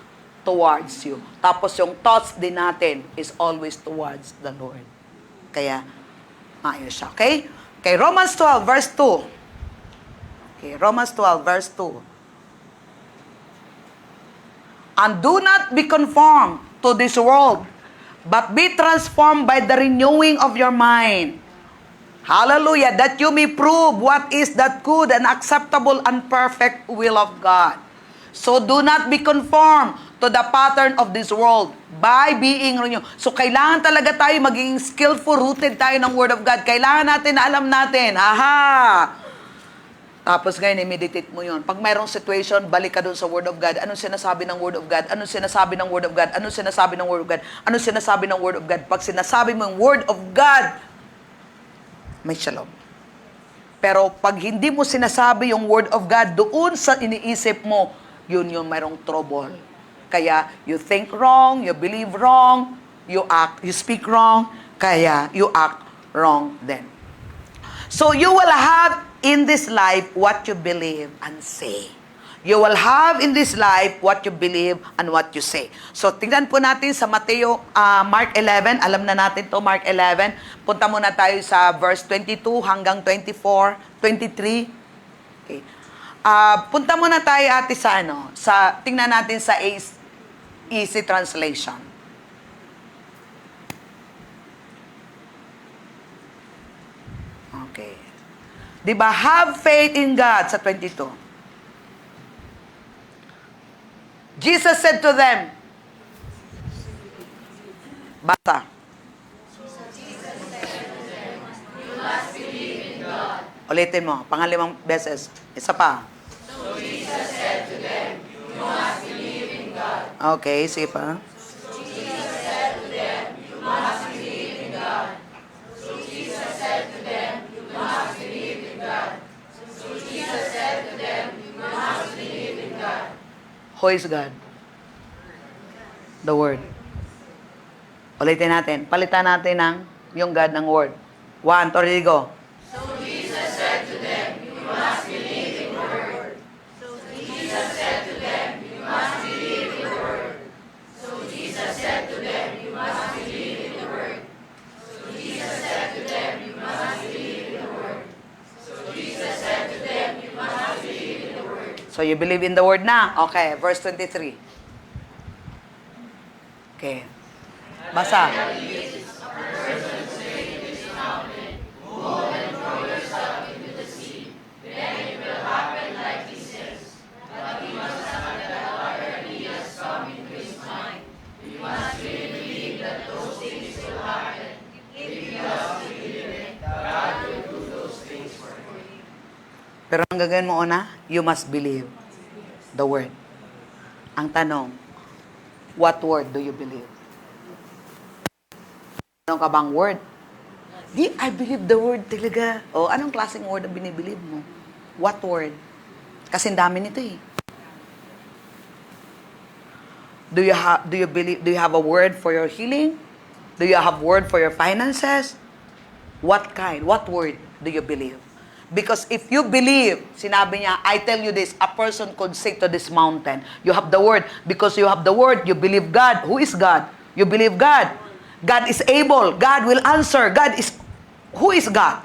towards you. Tapos yung thoughts din natin is always towards the Lord. Kaya, maayos siya. Okay? Okay, Romans 12, verse 2. Okay, Romans 12, verse 2. And do not be conformed to this world, but be transformed by the renewing of your mind. Hallelujah, that you may prove what is that good and acceptable and perfect will of God. So do not be conformed to the pattern of this world by being renewed. So kailangan talaga tayo maging skillful, rooted tayo ng Word of God. Kailangan natin na alam natin. Aha! Tapos ngayon, i-meditate mo yun. Pag mayroong situation, balik ka doon sa Word of God. Anong sinasabi ng Word of God? Anong sinasabi ng Word of God? Anong sinasabi ng Word of God? Anong sinasabi ng Word of God? Pag sinasabi mo yung Word of God, may shalom. Pero pag hindi mo sinasabi yung Word of God doon sa iniisip mo, yun yung mayroong trouble. Kaya you think wrong, you believe wrong, you speak wrong, kaya you act wrong then. So you will have in this life what you believe and say. You will have in this life what you believe and what you say. So, tingnan po natin sa Mateo, Mark 11. Alam na natin to Mark 11. Punta muna tayo sa verse 22 hanggang 24, 23. Okay. Punta muna tayo ate sa tingnan natin sa easy translation. Okay. Diba, have faith in God sa 22. Jesus said to them, basta. Ulitin mo, pangalimang beses. Isa pa. So Jesus said to them, you must believe in God. Okay, sige pa. So Jesus said to them, you must believe in God. So Jesus said to them, you must believe in God. So Jesus said to them, you must believe in God. Who is God? The Word. Ulitin natin. Palitan natin ng yung God ng Word. 1, 2, 3, go. So Jesus said to them, you must believe in the Word. So Jesus said to them, you must believe in the Word. So Jesus said to them, you must believe in the Word. So Jesus said to them, you must believe in the Word. So Jesus said to them, you must believe in the Word. So you believe in the Word na? Okay, verse 23. Okay. Basa. Pero ang gagawin mo una, you must believe the Word. Ang tanong, what word do you believe? Ano ka bang word? I believe the word talaga. O, anong klaseng word ang binibilieve mo? What word? Kasi ang dami nito eh. Do you have a word for your healing? Do you have word for your finances? What kind? What word do you believe? Because if you believe, sinabi niya, I tell you this, a person could say to this mountain, you have the word. Because you have the word, you believe God. Who is God? You believe God. God is able. God will answer. Who is God?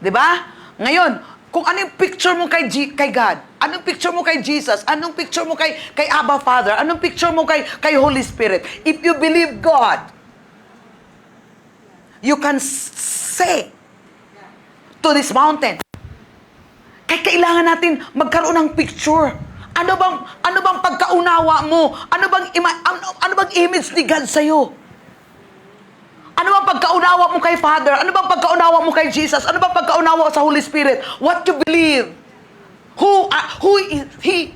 Diba? Ngayon, kung ano yung picture mo kay God, anong picture mo kay Jesus, anong picture mo kay Abba Father, anong picture mo kay Holy Spirit, if you believe God, you can say, to this mountain. Kaya kailangan natin magkaroon ng picture. Ano bang pagkaunawa mo? Ano bang image ni God sa'yo? Ano bang pagkaunawa mo kay Father? Ano bang pagkaunawa mo kay Jesus? Ano bang pagkaunawa sa Holy Spirit? What you believe? Who is He?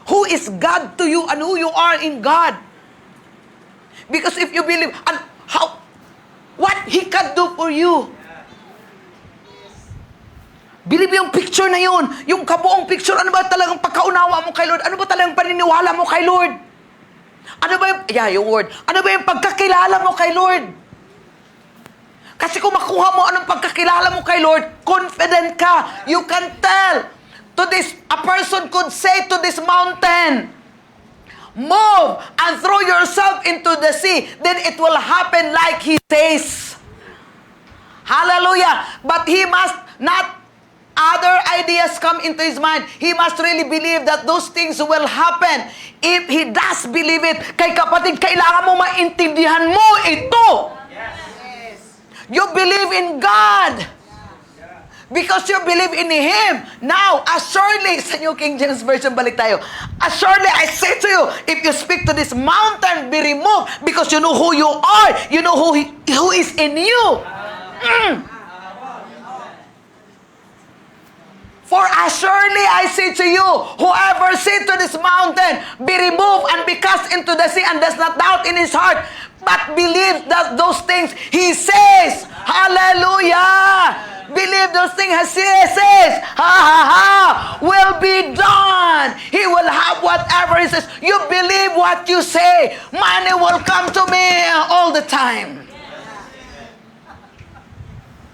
Who is God to you and who you are in God? Because if you believe, and what He can do for you. Believe yung picture na yun. Yung kabuong picture, ano ba talagang pagkaunawa mo kay Lord? Ano ba talagang paniniwala mo kay Lord? Ano ba yung word. Ano ba yung pagkakilala mo kay Lord? Kasi kung makuha mo anong pagkakilala mo kay Lord, confident ka. You can tell to this, a person could say to this mountain, move and throw yourself into the sea. Then it will happen like He says. Hallelujah. But he must not other ideas come into his mind. He must really believe that those things will happen. If he does believe it, kay kapatid, kailangan mo maintindihan mo ito. Yes. You believe in God. Because you believe in Him. Now, assuredly, sa New King James Version, balik tayo. Assuredly, I say to you, if you speak to this mountain, be removed. Because you know who you are. You know who is in you. For assuredly I say to you, whoever say to this mountain, be removed and be cast into the sea, and does not doubt in his heart, but believe that those things He says, hallelujah, believe those things He says, will be done. He will have whatever He says. You believe what you say, money will come to me all the time.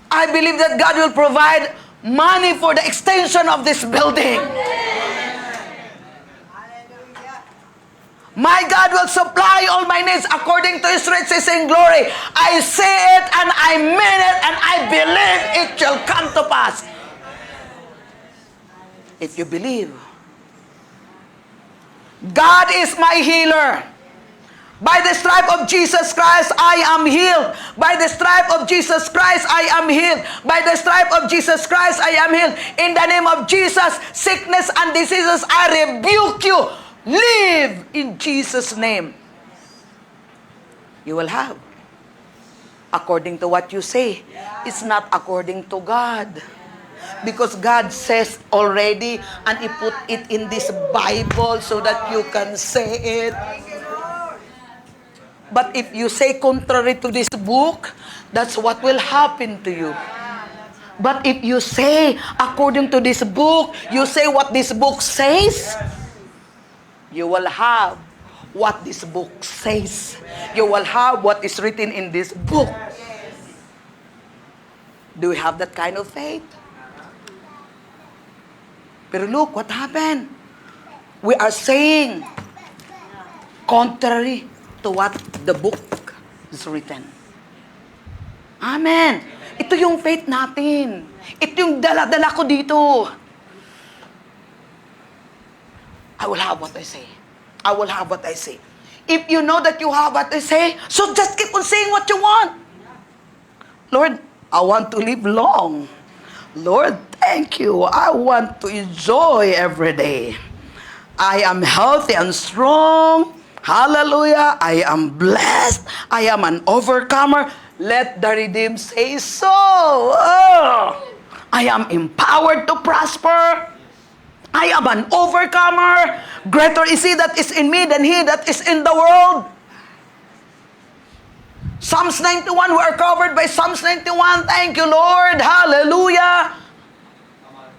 I believe that God will provide money for the extension of this building. My God will supply all my needs according to His riches in glory. I say it and I mean it and I believe it shall come to pass. If you believe, God is my healer. By the stripe of Jesus Christ, I am healed. By the stripe of Jesus Christ, I am healed. By the stripe of Jesus Christ, I am healed. In the name of Jesus, sickness and diseases, I rebuke you. Live in Jesus' name. You will have. According to what you say. It's not according to God. Because God says already, and He put it in this Bible so that you can say it. But if you say contrary to this book, that's what will happen to you. But if you say according to this book, you say what this book says, you will have what this book says. You will have what is written in this book. Do we have that kind of faith? Pero look, what happened? We are saying contrary to what the book is written. Amen. Ito yung faith natin. Ito yung dala-dala ko dito. I will have what I say. I will have what I say. If you know that you have what I say, so just keep on saying what you want. Lord, I want to live long. Lord, thank you. I want to enjoy every day. I am healthy and strong. Hallelujah. I am blessed. I am an overcomer. Let the redeemed say so. Oh, I am empowered to prosper. I am an overcomer. Greater is He that is in me than he that is in the world. Psalms 91, we are covered by Psalms 91. Thank you, Lord. Hallelujah.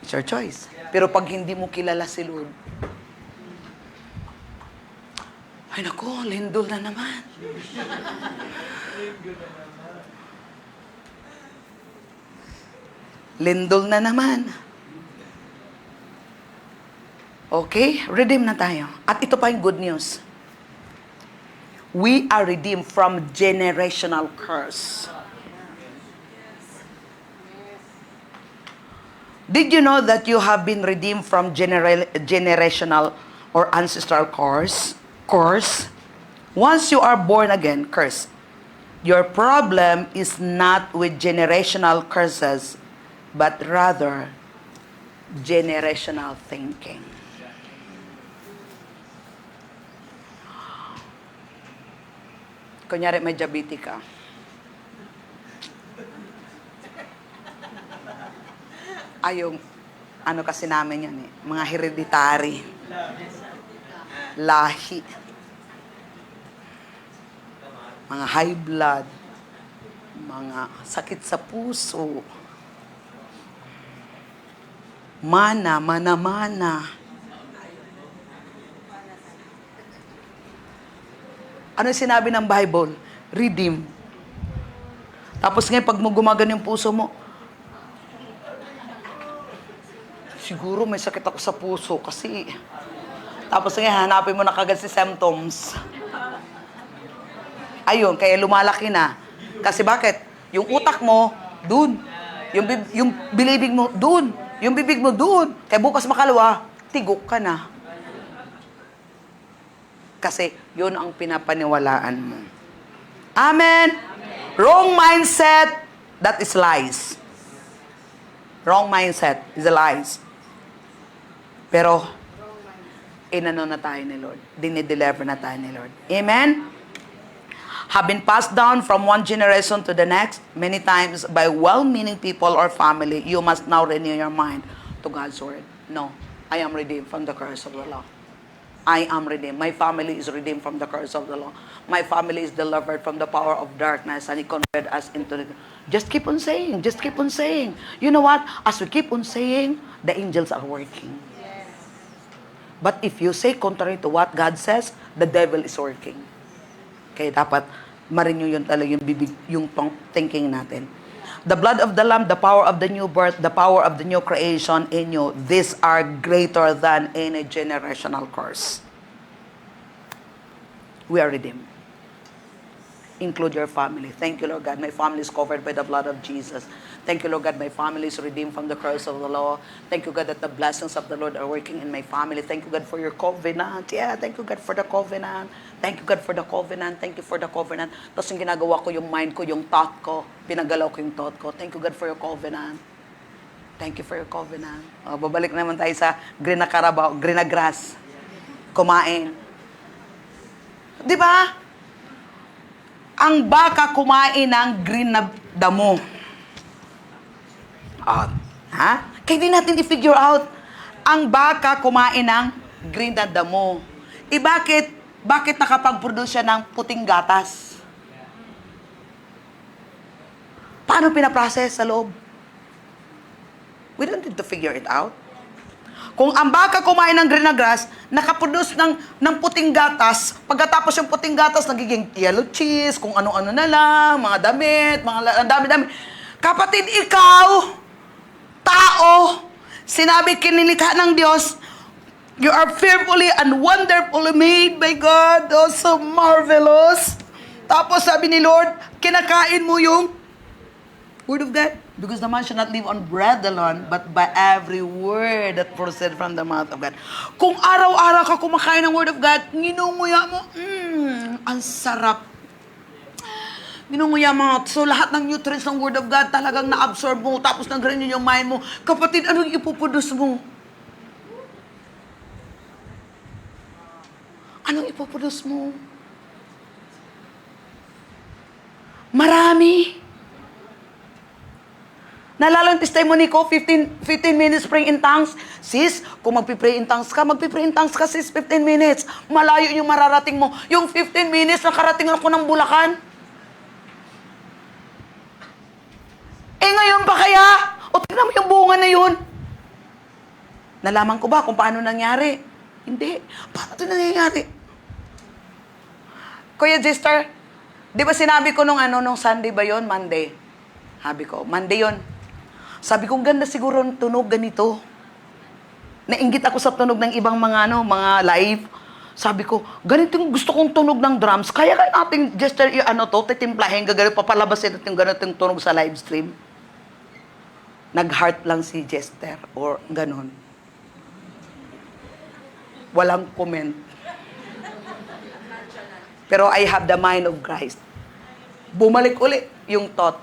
It's your choice. Pero pag hindi mo kilala si Lord, ay naku, lindol na naman. Lindol na naman. Okay, redeem na tayo. At ito pa yung good news. We are redeemed from generational curse. Did you know that you have been redeemed from generational or ancestral curse? Once you are born again, curse. Your problem is not with generational curses. but rather generational thinking. Kunyari may diabetes ka. Yung ano kasi namin yan mga hereditary. Lahi. Mga high blood. Mga sakit sa puso. Mana. Ano yung sinabi ng Bible? Redeem. Tapos ngayon, pag mo gumagan yung puso mo, siguro may sakit ako sa puso kasi... Tapos ngayon, hanapin mo na kagad si symptoms. Ayun, kaya lumalaki na. Kasi bakit? Yung utak mo, dun. Yung bilibig mo, dun. Yung bibig mo, dun. Kaya bukas makalawa, tigok ka na. Kasi yun ang pinapaniwalaan mo. Amen? Wrong mindset, that is lies. Wrong mindset is a lies. Pero, inano na tayo ni Lord. Dinideliver na tayo ni Lord. Amen? Have been passed down from one generation to the next, many times by well-meaning people or family, you must now renew your mind to God's word. No, I am redeemed from the curse of the law. I am redeemed. My family is redeemed from the curse of the law. My family is delivered from the power of darkness, and He converted us into the... Just keep on saying. Just keep on saying. You know what? As we keep on saying, the angels are working. But if you say contrary to what God says, the devil is working. Okay, dapat ma-renew yun talaga yung bibig, yung thinking natin. The blood of the Lamb, the power of the new birth, the power of the new creation in you, these are greater than any generational curse. We are redeemed. Include your family. Thank you, Lord God. My family is covered by the blood of Jesus. Thank you, Lord God. My family is redeemed from the curse of the law. Thank you, God, that the blessings of the Lord are working in my family. Thank you, God, for your covenant. Yeah, thank you, God, for the covenant. Thank you, God, for the covenant. Thank you for the covenant. Tapos yung ginagawa ko, yung mind ko, yung thought ko, pinagalaw ko yung thought ko. Thank you, God, for your covenant. Thank you for your covenant. Babalik naman tayo sa green na Carabao, green na grass. Kumain. Di ba? Ang baka kumain ng green na damo. Ha? Kaya hindi natin i-figure out. Ang baka kumain ng green na damo. Bakit nakapag-produce siya ng puting gatas? Paano pinaprocess sa loob? We don't need to figure it out. Kung ang baka kumain ng green na grass, nakaproduce ng puting gatas, pagkatapos yung puting gatas, nagiging yellow cheese, kung ano-ano na lang, mga damit, ang dami-dami. Kapatid, ikaw, tao, sinabi kinilikha ng Diyos, you are fearfully and wonderfully made by God, oh, so marvelous. Tapos sabi ni Lord, kinakain mo yung Word of God. Because the man should not live on bread alone, but by every word that proceeds from the mouth of God. Kung araw-araw ka kumakain ng Word of God, nginunguya mo, ang sarap. Nginunguya mo. So lahat ng nutrients ng Word of God talagang na-absorb mo, tapos nag-renew yung mind mo. Kapatid, anong ipuproduce mo? Anong ipuproduce mo? Marami. Naalala yung testimony ko, 15 minutes praying in tongues. Sis, kung magpipray in tongues ka, sis, 15 minutes. Malayo yung mararating mo. Yung 15 minutes, nakarating ako ng Bulacan. Ngayon pa kaya? O tignan mo yung bunga na yun. Nalaman ko ba kung paano nangyari? Hindi. Paano ito nangyayari? Kuya Jester, di ba sinabi ko nung Sunday ba yun? Monday. Sabi ko, Monday yun. Sabi ko, ganda siguro ang tunog ganito. Nainggit ako sa tunog ng ibang mga live. Sabi ko, ganito yung gusto kong tunog ng drums. Kaya natin, Jester, titimplahin, gagawin, papalabasin natin yung ganitong tunog sa live stream. Nag-heart lang si Jester, or ganon. Walang comment. Pero I have the mind of Christ. Bumalik uli yung thought.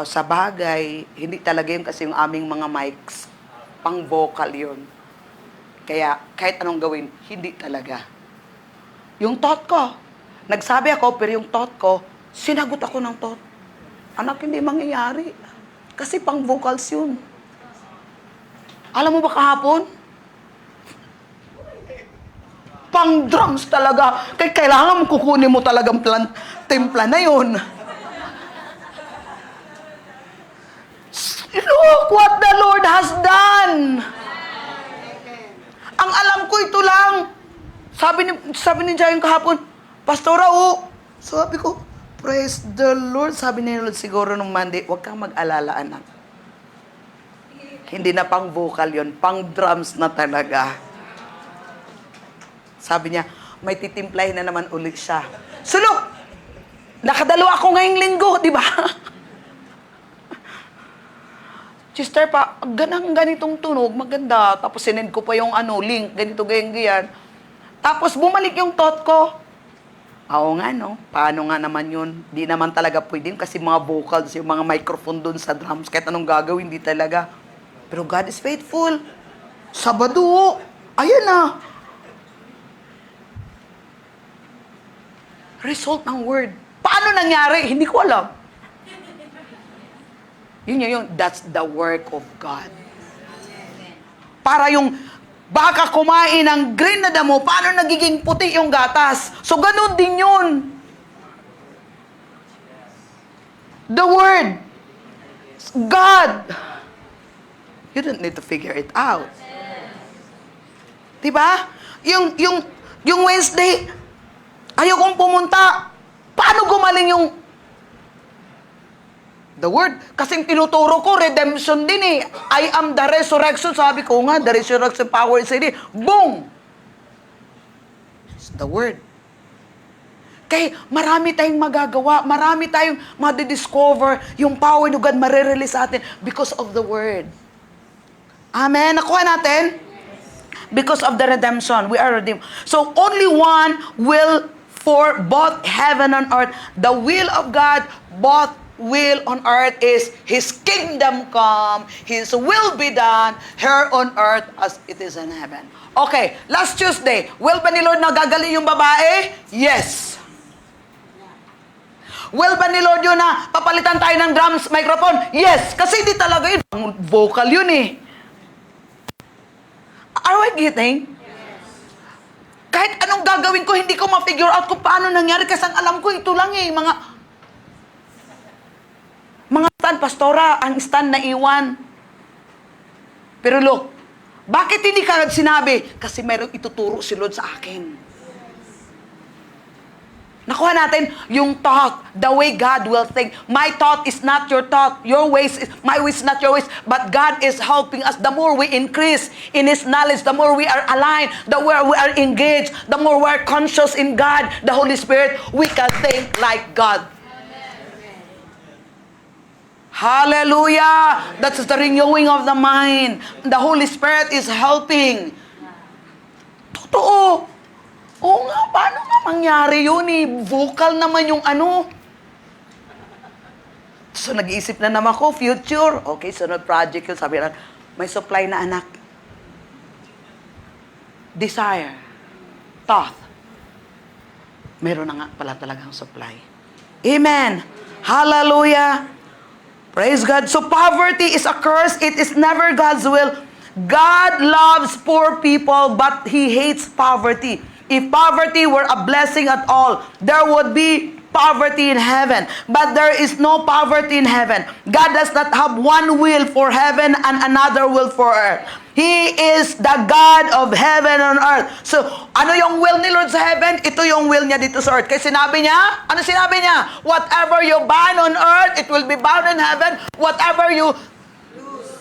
Sa bagay, hindi talaga yun kasi yung aming mga mics, pang vocal yun. Kaya kahit anong gawin, hindi talaga. Yung thought ko, nagsabi ako, pero yung thought ko, sinagot ako ng thought. Anak, hindi mangyayari. Kasi pang vocals yun. Alam mo ba kahapon? Pang drums talaga. Kailangan kukunin mo talagang timpla na yun. Look what the Lord has done. Ang alam ko ito lang. Sabi ni Jayon kahapon, Pastora, sabi ko, praise the Lord. Sabi ni Lord siguro nung Monday, huwag kang mag-alala, anak. Hindi na pang vocal yon, pang drums na talaga. Sabi niya, may titimplahin na naman ulit siya. So look, nakadalawa ako ngayong linggo, di ba? Sister pa, ganitong tunog, maganda. Tapos sinend ko pa yung link, ganito, ganyan. Tapos bumalik yung thought ko. Oo nga, no? Paano nga naman yun? Di naman talaga pwede kasi mga vocals, yung mga microphone dun sa drums, kahit anong gagawin, di talaga. Pero God is faithful. Sabado, ayan na. Result ng word. Paano nangyari? Hindi ko alam. Yun. That's the work of God. Para yung baka kumain ng green na damo, paano nagiging puti yung gatas? So, ganun din yun. The Word. God. You don't need to figure it out. Diba? Yung Wednesday, ayaw kong pumunta. Paano gumaling yung the Word? Kasing tinuturo ko, redemption din eh. I am the resurrection. Sabi ko nga, the resurrection power is in it. Boom! It's the Word. Kaya marami tayong magagawa, marami tayong madidiscover, yung power ng God marirelease sa atin because of the Word. Amen? Nakuha natin? Because of the redemption, we are redeemed. So, only one will for both heaven and earth. The will of God, both will on earth is His kingdom come, His will be done here on earth as it is in heaven. Okay, last Tuesday, will ba ni Lord na gagaling yung babae? Yes. Will ba ni Lord yun na papalitan tayo ng drums, microphone? Yes, kasi di talaga yun. Vocal yun eh. Are we getting? Kahit anong gagawin ko, hindi ko ma-figure out kung paano nangyari kasi ang alam ko ito lang eh, mga stand, pastora, ang stand na iwan. Pero look, bakit hindi ka sinabi? Kasi mayroong ituturo si Lord sa akin. Nakuha natin yung thought, the way God will think. My thought is not your thought. Your ways, my ways is not your ways. But God is helping us. The more we increase in His knowledge, the more we are aligned, the more we are engaged, the more we are conscious in God, the Holy Spirit, we can think like God. Hallelujah! That's the renewing of the mind. The Holy Spirit is helping. Totoo. Oo nga, paano nga mangyari yun eh? Vocal naman yung So, nag-iisip na naman ko, future. Okay, sunod project yun. Sabi na, may supply na anak. Desire. Thought. Meron na nga pala talagang supply. Amen. Hallelujah. Praise God. So, poverty is a curse. It is never God's will. God loves poor people, but He hates poverty. If poverty were a blessing at all, there would be poverty in heaven. But there is no poverty in heaven. God does not have one will for heaven and another will for earth. He is the God of heaven and earth. So, ano yung will ni Lord sa heaven? Ito yung will niya dito sa earth. Kasi sinabi niya, ano sinabi niya? Whatever you bind on earth, it will be bound in heaven. Whatever you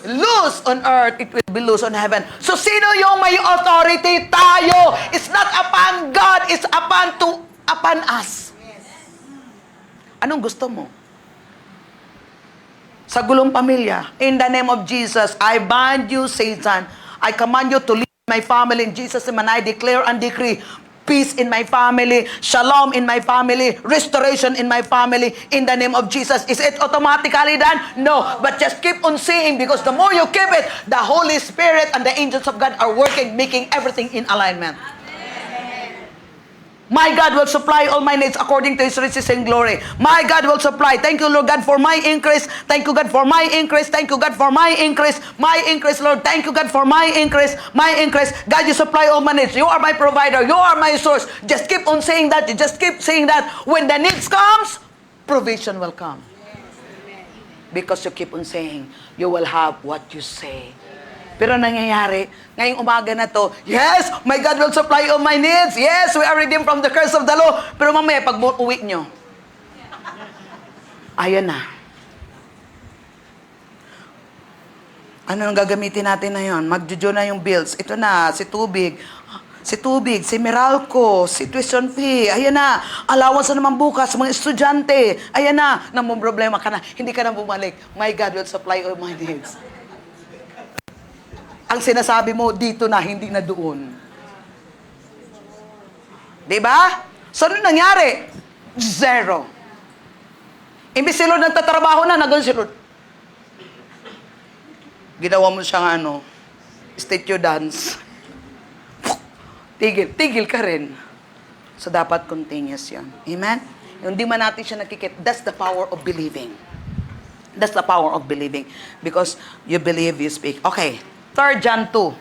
loose on earth, it will be loose on heaven. So, sino yung may authority? Tayo. It's not upon God, it's upon us. Anong gusto mo? Sa gulong pamilya, in the name of Jesus, I bind you, Satan. I command you to leave my family in Jesus' name, and I declare and decree, peace in my family, shalom in my family, restoration in my family, in the name of Jesus. Is it automatically done? No. But just keep on saying, because the more you keep it, the Holy Spirit and the angels of God are working, making everything in alignment. My God will supply all my needs according to His riches and glory. My God will supply. Thank you, Lord God, for my increase. Thank you, God, for my increase. Thank you, God, for my increase. My increase, Lord. Thank you, God, for my increase. My increase. God, you supply all my needs. You are my provider. You are my source. Just keep on saying that. You just keep saying that. When the needs comes, provision will come. Because you keep on saying, you will have what you say. Pero nangyayari, ngayong umaga na to, yes, my God will supply all my needs. Yes, we are redeemed from the curse of the law. Pero mamaya, pag uwi nyo, ayan na. Ano ang gagamitin natin na yun? Magjujo na yung bills. Ito na, si tubig, si Meralco, si tuition fee, ayan na. Allowance na naman bukas, mga estudyante, ayan na. Namang problema ka na, hindi ka na bumalik. My God will supply all my needs. Ang sinasabi mo, dito na, hindi na doon. Diba? So, ano nangyari? Zero. Imbis si Lord nagtatrabaho na, nagawin si Lord. Ginawa mo siyang statue dance. Tigil ka rin. So, dapat continuous yan. Amen? Yung di man natin siya nakikita, that's the power of believing. That's the power of believing. Because you believe, you speak. Okay. 3 John 2.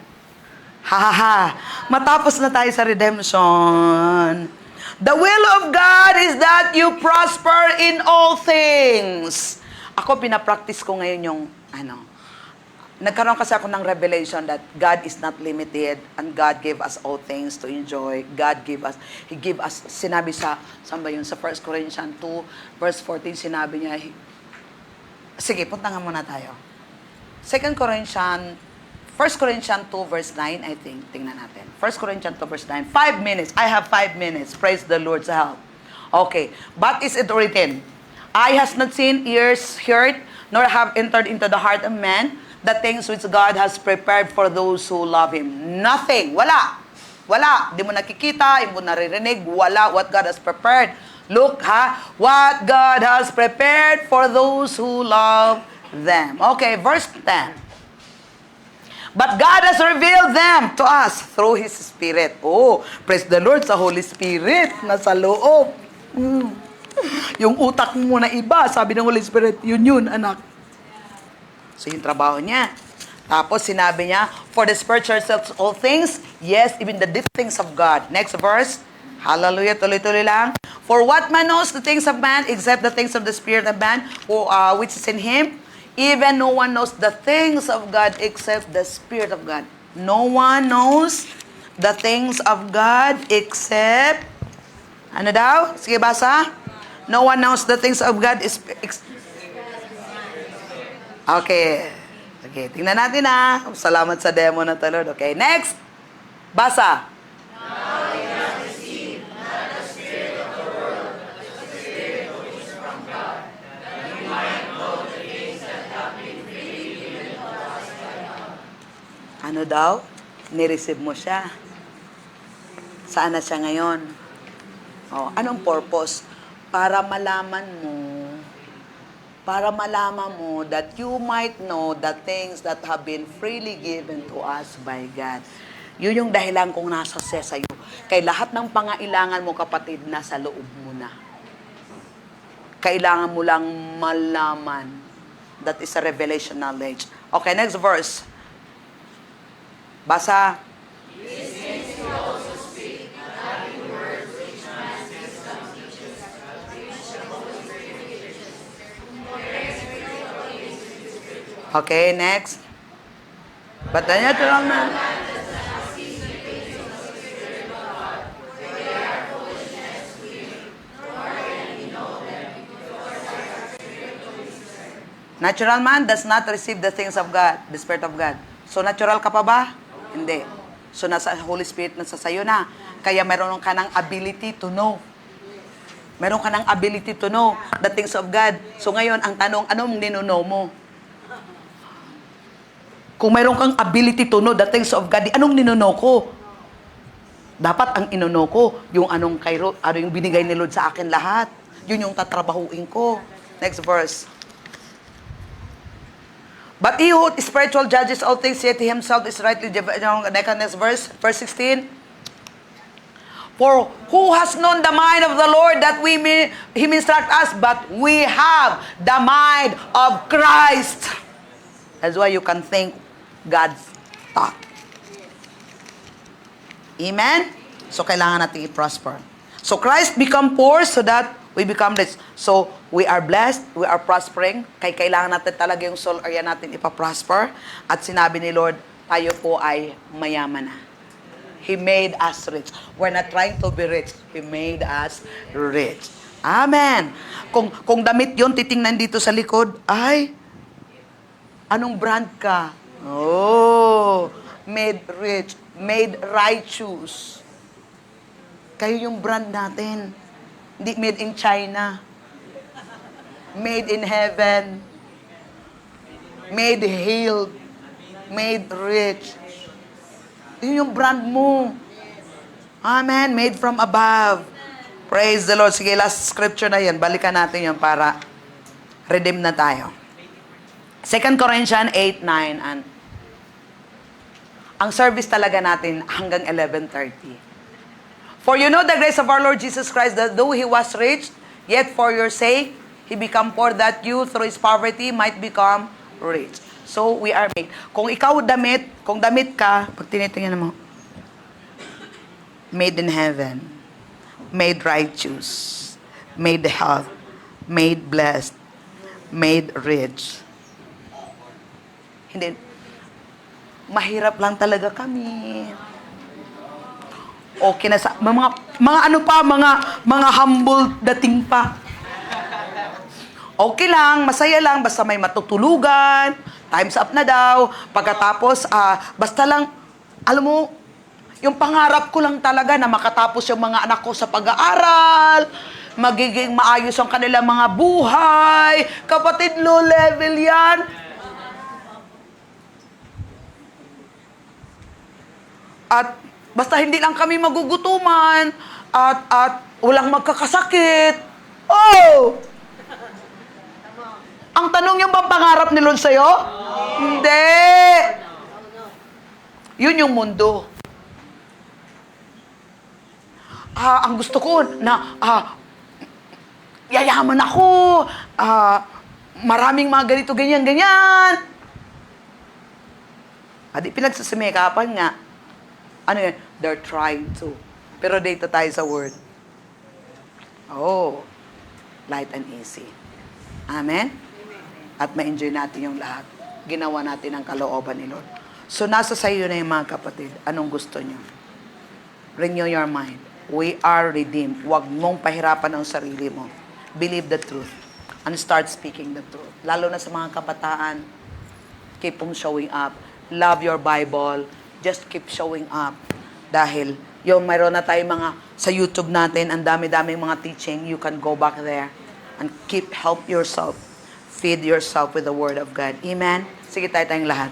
Matapos na tayo sa redemption. The will of God is that you prosper in all things. Ako, pinapractice ko ngayon yung, nagkaroon kasi ako ng revelation that God is not limited and God gave us all things to enjoy. He gave us, sinabi sa 1 Corinthians 2, verse 14, sinabi niya, sige, punta nga muna tayo. 1 Corinthians 2 verse 9, I think. Tingnan natin. 1 Corinthians 2 verse 9. 5 minutes. I have 5 minutes. Praise the Lord's help. Okay. But is it written? Eye has not seen, ears heard, nor have entered into the heart of man the things which God has prepared for those who love Him. Nothing. Wala. Di mo nakikita, di mo naririnig. Wala what God has prepared. Look, what God has prepared for those who love them. Okay, verse 10. But God has revealed them to us through His Spirit. Oh, praise the Lord sa Holy Spirit. Nasa loob. Yung utak mo na iba, sabi ng Holy Spirit, yun, anak. So, yung trabaho niya. Tapos, sinabi niya, for the Spirit searches all things, yes, even the deep things of God. Next verse. Hallelujah, tuloy-tuloy lang. For what man knows the things of man, except the things of the Spirit of man, which is in him, even no one knows the things of God except the Spirit of God. No one knows the things of God except... Ano daw? Sige, basa. No one knows the things of God Okay. Okay, tingnan natin Salamat sa demo na to, Lord. Okay, next. Basa. Ano daw? Nireceive mo siya. Saan na siya ngayon? Anong purpose? Para malaman mo that you might know the things that have been freely given to us by God. Yun yung dahilan kung nasa siya sa'yo. Kay lahat ng pangailangan mo, kapatid, nasa loob mo na. Kailangan mo lang malaman. That is a revelation knowledge. Okay, next verse. Basa. Okay, next. But the natural man. Natural man does not receive the things of God, the Spirit of God. So, natural ka pa ba? Hindi. So, nasa Holy Spirit nasa sayo na. Kaya meron ka ng ability to know. Meron ka ng ability to know the things of God. So, ngayon, ang tanong, anong ninuno mo? Kung meron kang ability to know the things of God, anong ninuno ko? Dapat ang inuno ko, yung anong ano yung binigay ni Lord sa akin lahat. Yun yung tatrabahuin ko. Next verse. But he who is spiritual judges all things, yet he himself is rightly next verse, verse 16. For who has known the mind of the Lord that He may instruct us, but we have the mind of Christ. That's why you can think God's thought. Amen? So, kailangan natin i-prosper. So, Christ become poor so that we become rich. So, we are blessed, we are prospering. Kailangan natin talaga yung soul area natin ipaprosper. At sinabi ni Lord, tayo po ay mayaman na. He made us rich. We're not trying to be rich. He made us rich. Amen. Kung damit yon titingnan dito sa likod, ay, anong brand ka? Oh, made rich, made righteous. Kayo yung brand natin. Hindi made in China. Made in heaven. Made healed. Made rich. Yun yung brand mo. Amen. Made from above. Praise the Lord. Sige, last scripture na yan. Balikan natin yan para redeem na tayo. 2 Corinthians 8:9. And ang service talaga natin hanggang 11:30. For you know the grace of our Lord Jesus Christ, that though He was rich, yet for your sake, He become poor, that you through His poverty might become rich. So, we are made. Kung ikaw kung damit ka, pag tinitingnan mo, made in heaven, made righteous, made health, made blessed, made rich. Hindi, mahirap lang talaga kami. Okay na sa, mga ano pa, mga humble dating pa. Okay lang, masaya lang, basta may matutulugan, time's up na daw. Pagkatapos, basta lang, alam mo, yung pangarap ko lang talaga na makatapos yung mga anak ko sa pag-aaral, magiging maayos ang kanilang mga buhay. Kapatid, low level yan. At basta hindi lang kami magugutuman at walang magkakasakit. Oh! Ang tanong yung bang pangarap ni Lord sa'yo? Hindi. Yun yung mundo. Ang gusto ko na yayaman ako. Maraming mga ganito, ganyan. Di pinagsasimikapan nga. Ano yun? They're trying to. Pero dito tayo sa word. Oh, light and easy. Amen? At ma-enjoy natin yung lahat. Ginawa natin ang kalooban ni Lord. So, nasa sa iyo na yung mga kapatid. Anong gusto nyo? Renew your mind. We are redeemed. Huwag mong pahirapan ang sarili mo. Believe the truth. And start speaking the truth. Lalo na sa mga kabataan, keep on showing up. Love your Bible. Just keep showing up. Dahil, yung mayroon na tayo sa YouTube natin, ang dami-daming mga teaching, you can go back there and help yourself. Feed yourself with the Word of God. Amen? Sige tayong lahat.